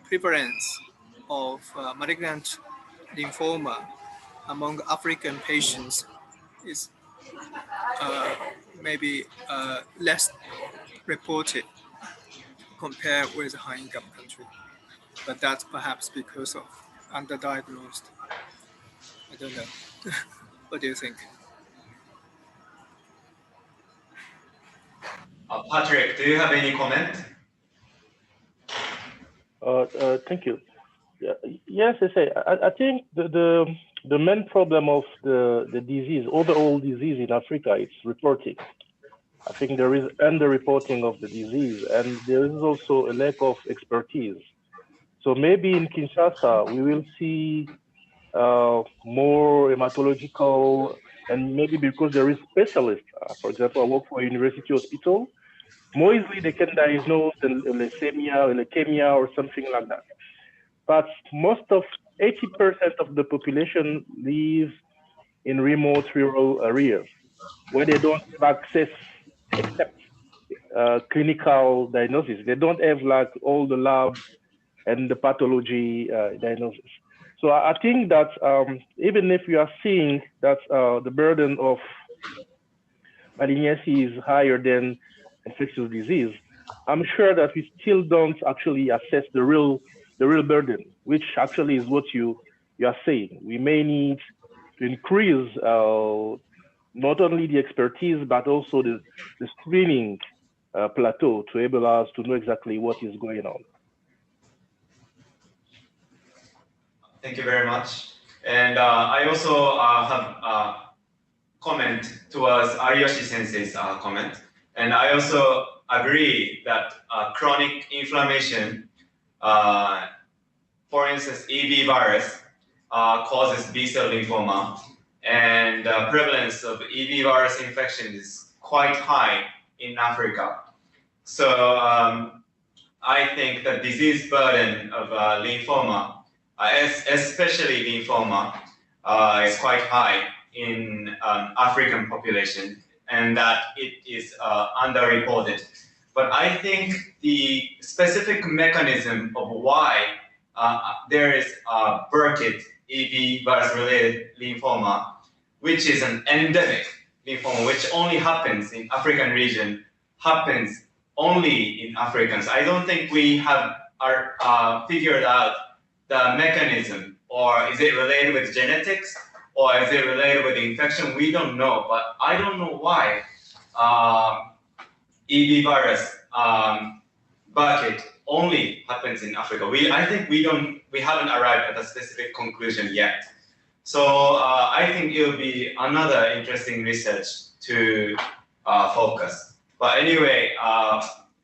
S6: prevalence of malignant lymphoma among African patients is maybe less reported compared with high-income country, but that's perhaps because of underdiagnosed. I don't know. What do you think?
S1: Patrick, do you have any comment?
S3: Thank you. Yes, I think the main problem of the disease, overall disease in Africa, it's reporting. I think there is underreporting of the disease, and there is also a lack of expertise. So maybe in Kinshasa, we will see more hematological, and maybe because there is specialists. For example, I work for a university hospital. More easily they can diagnose leukemia or something like that. But most of 80% of the population lives in remote rural areas where they don't have access except clinical diagnosis. They don't have like all the labs and the pathology diagnosis. So I think that even if you are seeing that the burden of malignancy is higher than infectious disease, I'm sure that we still don't actually assess the real burden, which actually is what you are saying. We may need to increase not only the expertise, but also the screening plateau to enable us to know exactly what is going on.
S1: Thank you very much. And I also have a comment towards Ariyoshi Sensei's comment. And I also agree that chronic inflammation, for instance, EB virus, causes B-cell lymphoma. And the prevalence of EB virus infection is quite high in Africa. So I think the disease burden of lymphoma, especially lymphoma, is quite high in African population, and that it is underreported. But I think the specific mechanism of why there is Burkitt EB virus-related lymphoma, which is an endemic lymphoma, which only happens in African region, happens only in Africans. I don't think we have figured out the mechanism, or is it related with genetics, or is it related with infection? We don't know, but I don't know why EB virus Burkitt only happens in Africa. I think we haven't arrived at a specific conclusion yet. So I think it will be another interesting research to focus. But anyway,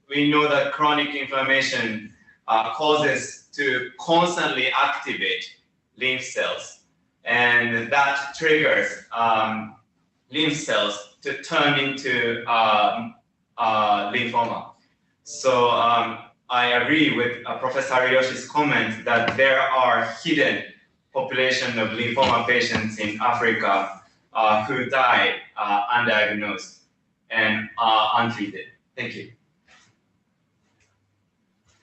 S1: we know that chronic inflammation causes to constantly activate lymph cells, and that triggers lymph cells to turn into lymphoma. So I agree with Professor Ariyoshi's comment that there are hidden population of lymphoma patients in Africa who die undiagnosed and untreated. Thank you.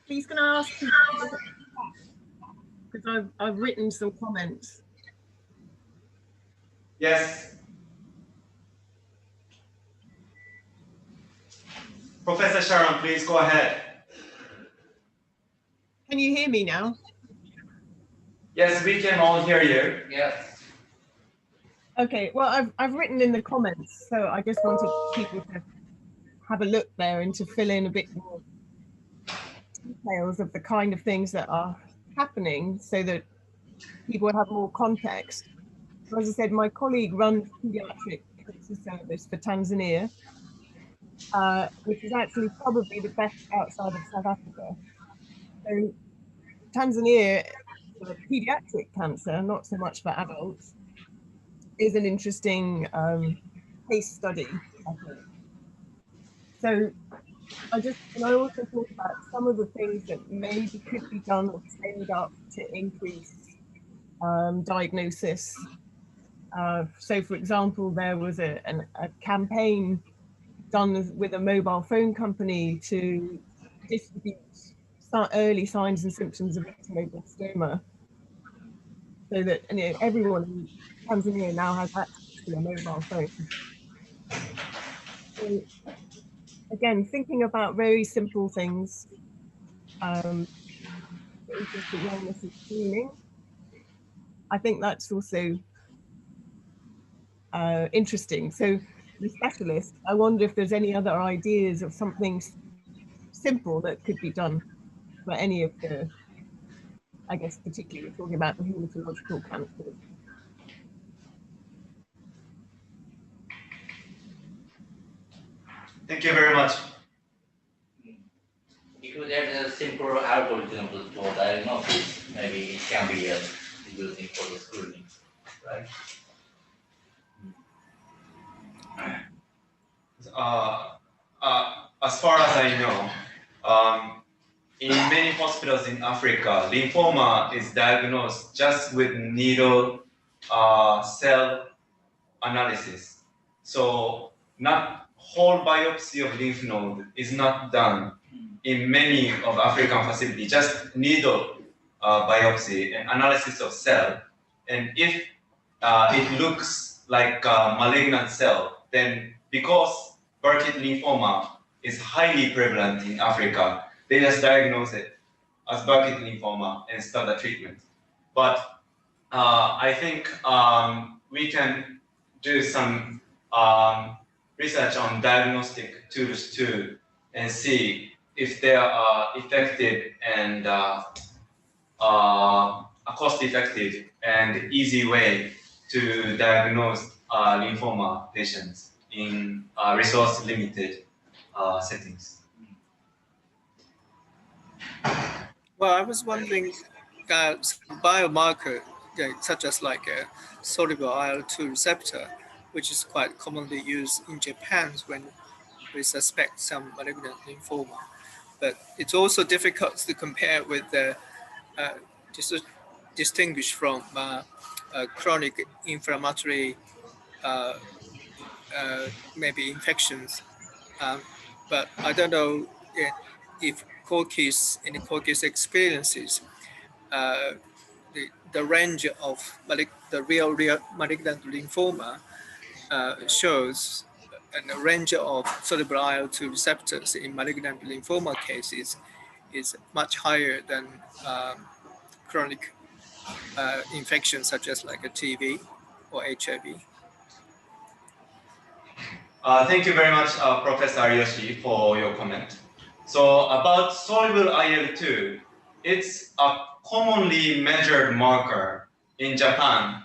S5: Please can I ask, because I've written some comments.
S1: Yes. Professor Sharon, please go ahead.
S5: Can you hear me now?
S1: Yes, we can all hear you.
S2: Yes.
S5: Okay, well, I've written in the comments, so I just wanted people to have a look there and to fill in a bit more details of the kind of things that are happening so that people have more context. So as I said, my colleague runs pediatric cancer service for Tanzania, which is actually probably the best outside of South Africa. So Tanzania, pediatric cancer, not so much for adults, is an interesting case study, I think. So I also thought about some of the things that maybe could be done or trained up to increase diagnosis. So for example, there was a campaign done with a mobile phone company to distribute early signs and symptoms of retinoblastoma, so that everyone in Tanzania now has access to a mobile phone. So again, thinking about very simple things, increased awareness and screening. I think that's also interesting. So the specialist, I wonder if there's any other ideas of something simple that could be done for any of the, I guess particularly we're talking about the hematological cancers.
S1: Thank you very much.
S2: If there's a simple algorithm for diagnosis, maybe it can be using for the screening, right?
S1: As far as I know, in many hospitals in Africa, lymphoma is diagnosed just with needle cell analysis. So not whole biopsy of lymph node is not done in many of African facilities, just needle biopsy and analysis of cell, and if it looks like a malignant cell, then because Burkitt lymphoma is highly prevalent in Africa, they just diagnose it as Burkitt lymphoma and start the treatment. But I think we can do some research on diagnostic tools too, and see if they are effective and a cost-effective and easy way to diagnose lymphoma patients in resource-limited settings.
S6: Well, I was wondering that biomarker, such as like a soluble IL-2 receptor, which is quite commonly used in Japan when we suspect some malignant lymphoma. But it's also difficult to compare with the distinguish from chronic inflammatory maybe infections. But I don't know if in the core case experiences, the range of the real malignant lymphoma shows a range of soluble IL-2 receptors in malignant lymphoma cases is much higher than chronic infections such as like a TB or HIV.
S1: Thank you very much, Professor Ariyoshi, for your comment. So about soluble IL-2, it's a commonly measured marker in Japan,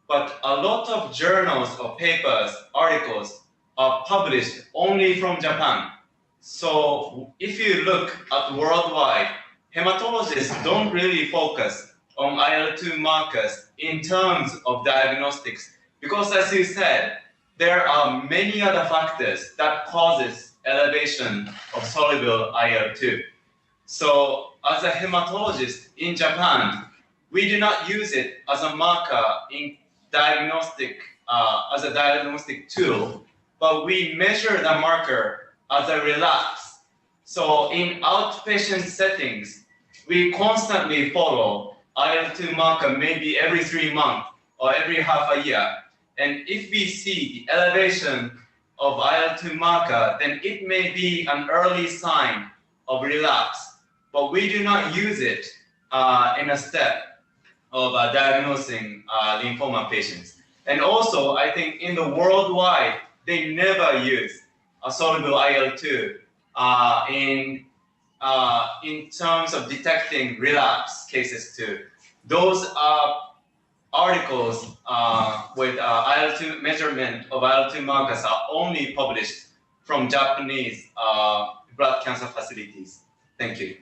S1: but a lot of journals or papers, articles are published only from Japan. So if you look at worldwide, hematologists don't really focus on IL-2 markers in terms of diagnostics, because as you said, there are many other factors that causes elevation of soluble IL-2. So as a hematologist in Japan, we do not use it as a marker in diagnostic, as a diagnostic tool, but we measure the marker as a relapse. So in outpatient settings, we constantly follow IL-2 marker maybe every 3 months or every half a year. And if we see the elevation of IL-2 marker, then it may be an early sign of relapse, but we do not use it in a step of diagnosing lymphoma patients. And also, I think in the worldwide, they never use a soluble IL-2 in terms of detecting relapse cases too. Those are articles with IL-2 measurement of IL-2 markers are only published from Japanese blood cancer facilities. Thank you.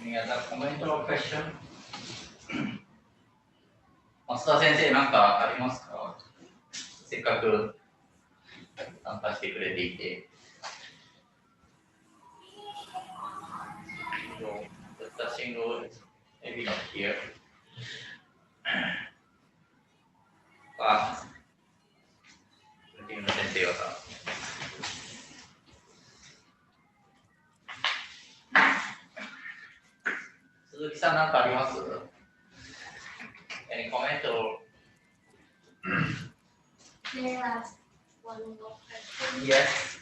S2: Any other comment or question? 増田先生、何かありますか？せっかく参加してくれていて。The single is maybe not here. But 先生はさ。鈴木さん、何かあります？ Any comment or?
S7: May I ask one more question?
S2: Yes.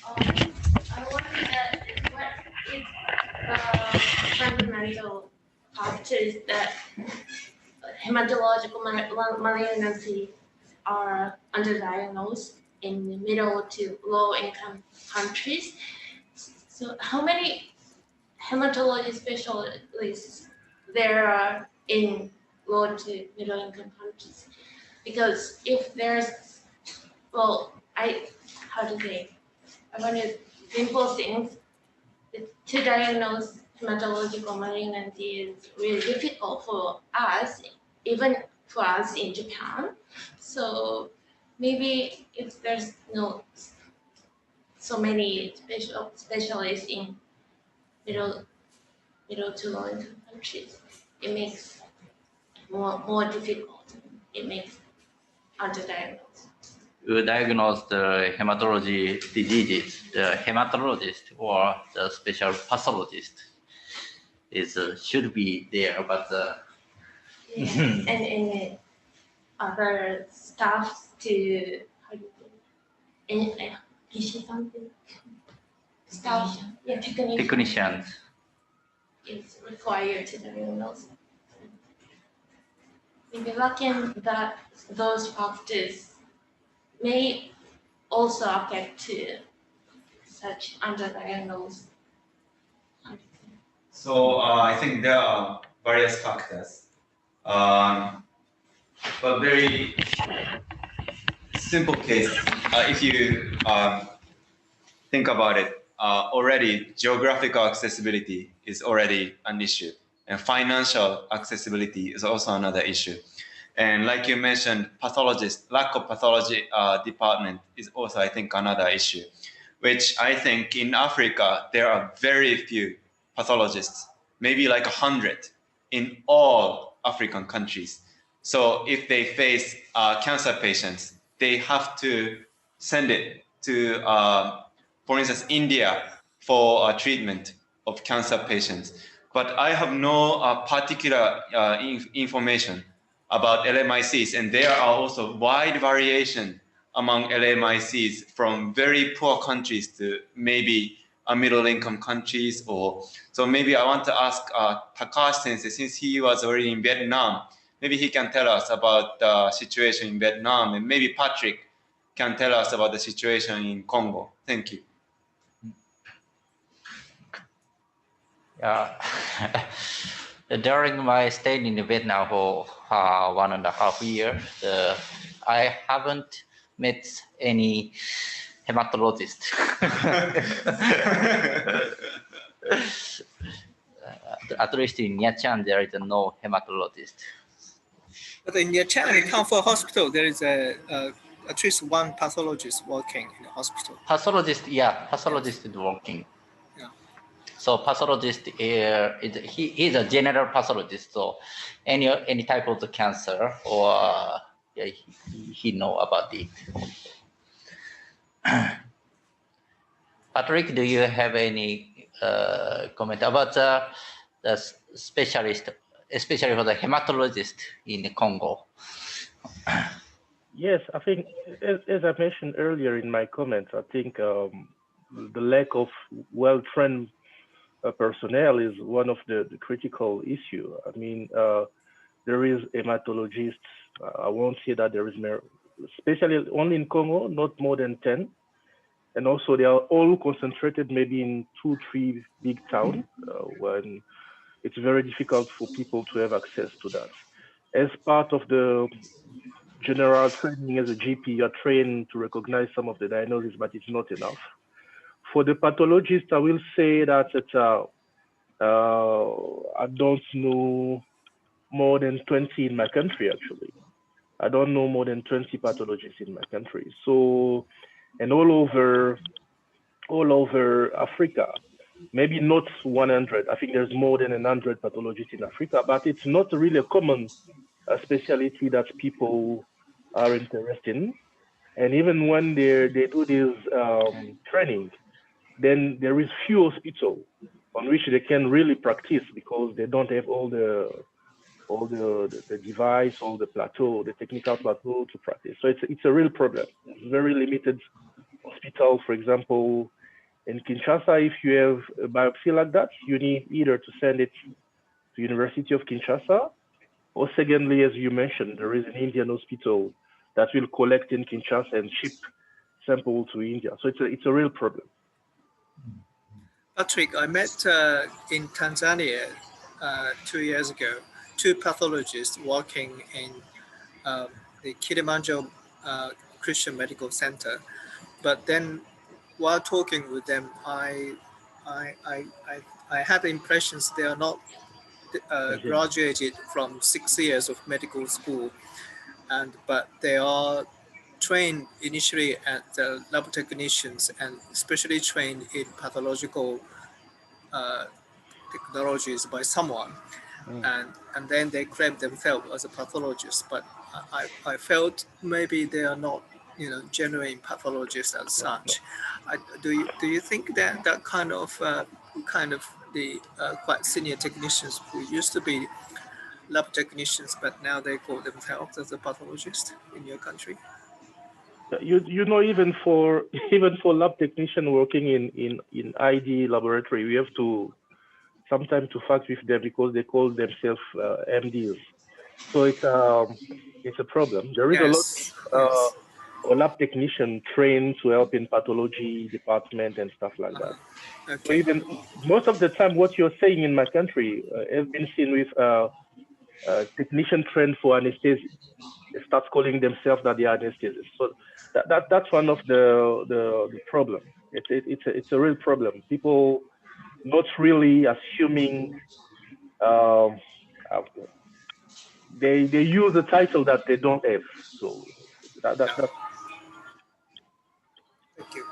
S7: So, I wonder what is the fundamental factors that hematological malignancies are underdiagnosed in middle to low income countries. So how many hematology specialists there are in low to middle income countries? Because if there's, well, I want to simple things. To diagnose hematological malignancy is really difficult for us, even for us in Japan. So maybe if there's no so many specialists in middle to low income countries, it makes more difficult. It makes underdiagnosed.
S2: who diagnose the hematology diseases, the hematologist or the special pathologist should be there, but
S7: and other staff to staff,
S2: technicians.
S7: Is required to diagnose. Maybe lacking that those factors may also affect to such underdiagnosed.
S1: So I think there are various factors, but very simple case. If you think about it, already geographical accessibility is already an issue, and financial accessibility is also another issue. And like you mentioned, lack of pathology department is also, I think, another issue, which I think in Africa, there are very few pathologists, maybe like 100 in all African countries. So if they face cancer patients, they have to send it to, for instance, India for treatment of cancer patients. But I have no particular information about LMICs, and there are also wide variation among LMICs from very poor countries to maybe middle-income countries. So maybe I want to ask Takashi Sensei, since he was already in Vietnam, maybe he can tell us about the situation in Vietnam, and maybe Patrick can tell us about the situation in Congo. Thank you.
S2: During my stay in Vietnam for 1.5 years, I haven't met any hematologist. At least in Nha Trang, there is no hematologist.
S6: But in Nha Trang, in Comfort Hospital, there is at least one pathologist working in the hospital.
S2: Pathologist is working.
S6: Yeah.
S2: So pathologist he is a general pathologist. So any type of the cancer or he know about it. Patrick, do you have any comment about the specialist, especially for the hematologist in the Congo?
S3: Yes, I think, as I mentioned earlier in my comments, I think the lack of well-trained personnel is one of the critical issue. I mean, there is hematologists. I won't say that there is more, especially only in Congo, not more than 10. And also they are all concentrated maybe in 2-3 big towns when it's very difficult for people to have access to that. As part of the general training as a GP, you're trained to recognize some of the diagnoses, but it's not enough. For the pathologist, I will say that I don't know more than 20 in my country, actually. I don't know more than 20 pathologists in my country. So, and all over Africa, maybe not 100. I think there's more than 100 pathologists in Africa, but it's not really a common specialty that people are interested in. And even when they do this training, then there is few hospitals on which they can really practice because they don't have all the device, all the plateau, the technical plateau to practice. So it's a real problem. It's very limited hospital. For example, in Kinshasa, if you have a biopsy like that, you need either to send it to University of Kinshasa, or secondly, as you mentioned, there is an Indian hospital that will collect in Kinshasa and ship sample to India. So it's a real problem.
S6: Patrick, I met in Tanzania 2 years ago, 2 pathologists working in the Kilimanjaro Christian Medical Center. But then while talking with them, I had the impressions they are not graduated from 6 years of medical school, but they are trained initially at lab technicians and especially trained in pathological technologies by someone, and then they claim themselves as a pathologist. But I felt maybe they are not genuine pathologists as such. Do you think that that kind of the quite senior technicians who used to be lab technicians, but now they call themselves as a pathologist in your country?
S3: Even for lab technician working in ID laboratory, we have to sometimes to fight with them because they call themselves MDs. So it's a problem. There is a lot of lab technician trained to help in pathology department and stuff like that.
S6: Okay.
S3: So even most of the time, what you're saying in my country has been seen with technician trained for anesthesia. They start calling themselves that they are anesthesists. So that's one of the problem. It's a real problem. People not really assuming they use a title that they don't have. So that's.
S6: Thank you.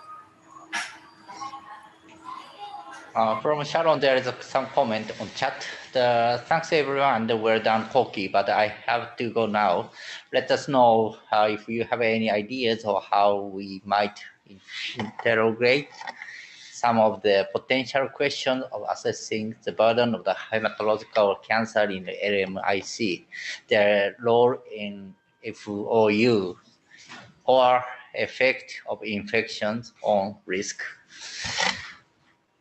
S2: From Sharon, there is some comment on chat. Thanks everyone, and well done, Koki, but I have to go now. Let us know if you have any ideas or how we might interrogate some of the potential questions of assessing the burden of the hematological cancer in the LMIC, their role in FOU, or effect of infections on risk.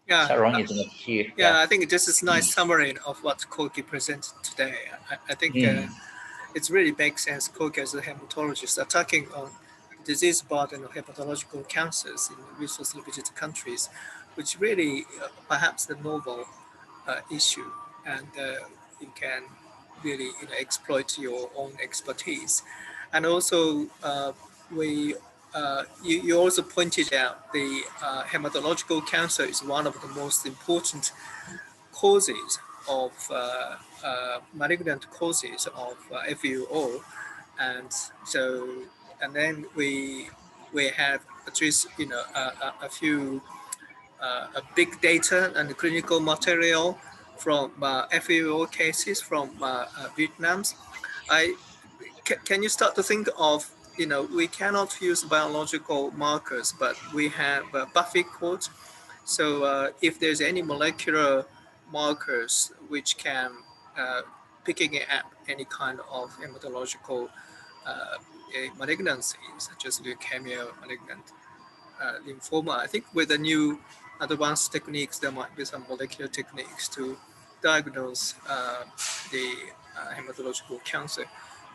S6: Yeah,
S2: Sharon is not here.
S6: Yeah, I think this is a nice summary of what Koki presented today. I think it really makes sense. Koki as a hematologist attacking on disease burden of hepatological cancers in resource limited countries, which really perhaps the novel issue, and you can really exploit your own expertise. And also you also pointed out the hematological cancer is one of the most important causes of malignant causes of FUO, and then we have at least a few big data and clinical material from FUO cases from Vietnam. Can you start to think of, we cannot use biological markers, but we have Buffy code. So if there's any molecular markers which can picking up any kind of hematological malignancy, such as leukemia, malignant lymphoma, I think with the new advanced techniques, there might be some molecular techniques to diagnose the hematological cancer.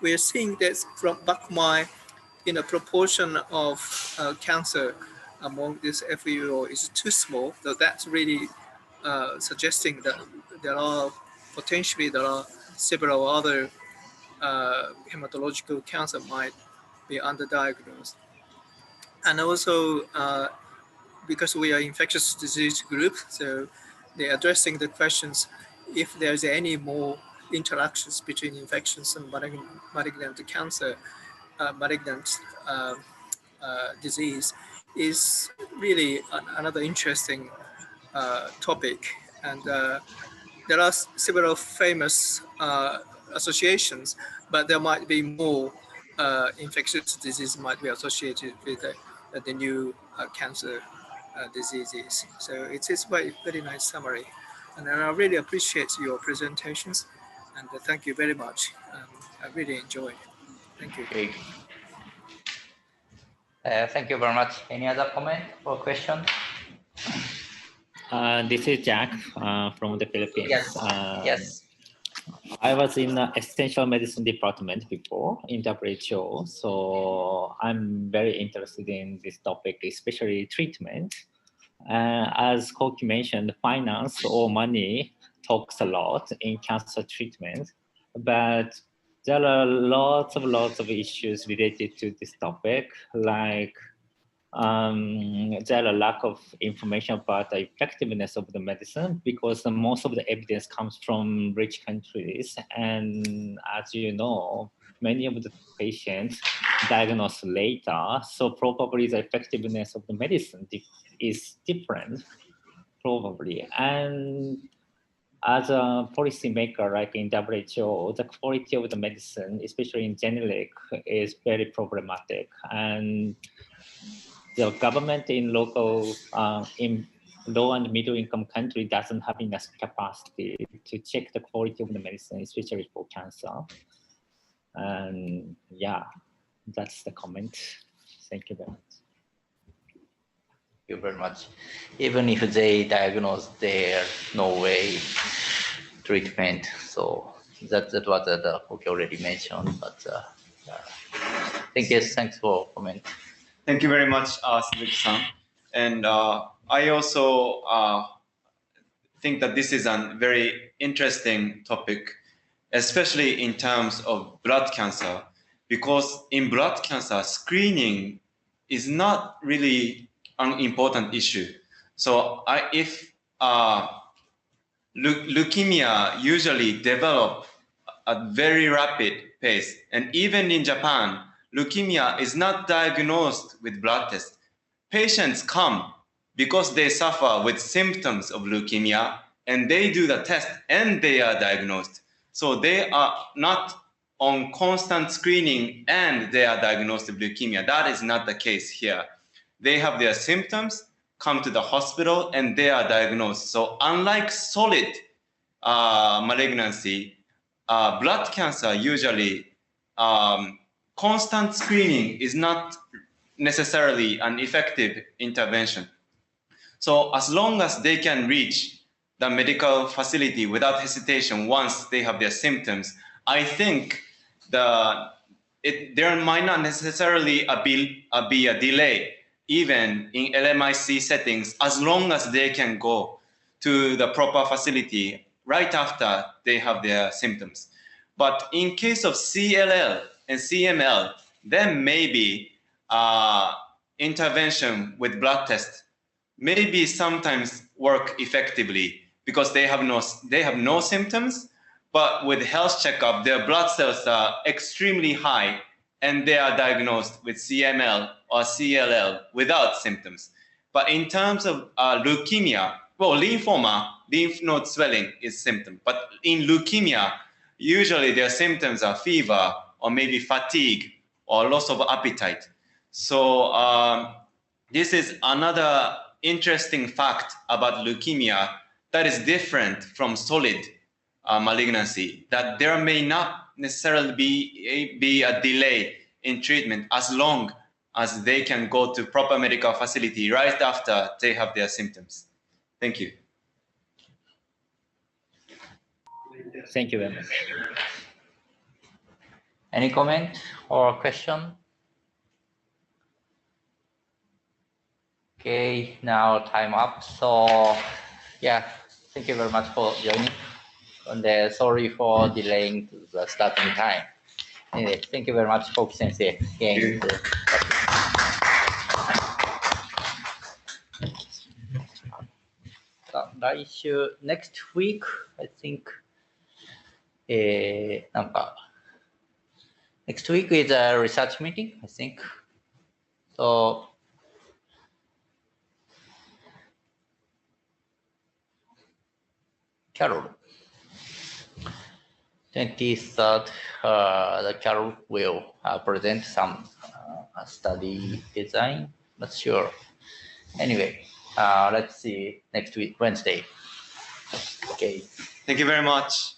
S6: We are seeing that from BACMI, proportion of cancer among this FUO is too small. So that's really suggesting that there are several other hematological cancer might be underdiagnosed. And also because we are infectious disease group, so they're addressing the questions if there's any more interactions between infections and malignant cancer, malignant disease is really another interesting topic. And there are several famous associations, but there might be more infectious disease might be associated with the new cancer diseases. So it is very, very nice summary. And I really appreciate your presentations, and thank you very much. I really enjoyed it. Thank you.
S2: Okay. Thank you very much. Any other comment or question?
S8: This is Jack from the Philippines.
S2: Yes. Yes.
S8: I was in the essential medicine department before in WHO, so I'm very interested in this topic, especially treatment. As Koki mentioned, finance or money talks a lot in cancer treatment, but there are lots of issues related to this topic, like there are lack of information about the effectiveness of the medicine because most of the evidence comes from rich countries. And as you know, many of the patients diagnosed later, so probably the effectiveness of the medicine is different, probably. And as a policymaker, like in WHO, the quality of the medicine, especially in generic, is very problematic. And the government in local, in low and middle income country doesn't have enough capacity to check the quality of the medicine, especially for cancer. And yeah, that's the comment. Thank you very much.
S2: Thank you very much. Even if they diagnose, there no way treatment. So that's what the Koki already mentioned. But thank you. Thanks for comment.
S1: Thank you very much, Suzuki-san. And I also think that this is a very interesting topic, especially in terms of blood cancer, because in blood cancer, screening is not really an important issue. So if leukemia usually develop at very rapid pace, and even in Japan, leukemia is not diagnosed with blood tests. Patients come because they suffer with symptoms of leukemia, and they do the test and they are diagnosed. So they are not on constant screening and they are diagnosed with leukemia. That is not the case here. They have their symptoms, come to the hospital, and they are diagnosed. So unlike solid malignancy, blood cancer usually constant screening is not necessarily an effective intervention. So as long as they can reach the medical facility without hesitation once they have their symptoms, I think there might not necessarily be a delay even in LMIC settings, as long as they can go to the proper facility right after they have their symptoms. But in case of CLL and CML, then maybe intervention with blood test maybe sometimes work effectively because they have no symptoms, but with health checkup, their blood cells are extremely high and they are diagnosed with CML or CLL without symptoms. But in terms of leukemia, well, lymphoma, lymph node swelling is symptom, but in leukemia, usually their symptoms are fever or maybe fatigue or loss of appetite. So this is another interesting fact about leukemia that is different from solid malignancy, that there may not necessarily be a delay in treatment as long as they can go to proper medical facility right after they have their symptoms. Thank you.
S8: Thank you very much.
S2: Any comment or question? Okay, now time up. So yeah, thank you very much for joining. And sorry for delaying the starting time. Anyway, thank you very much, Koki Sensei. Again, next week, I think, next week is a research meeting, I think. So Carol, 23rd, the Carol will present some study design, not sure. Anyway, let's see next week, Wednesday. Okay.
S1: Thank you very much.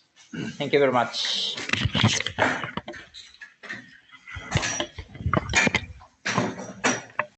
S2: Thank you very much.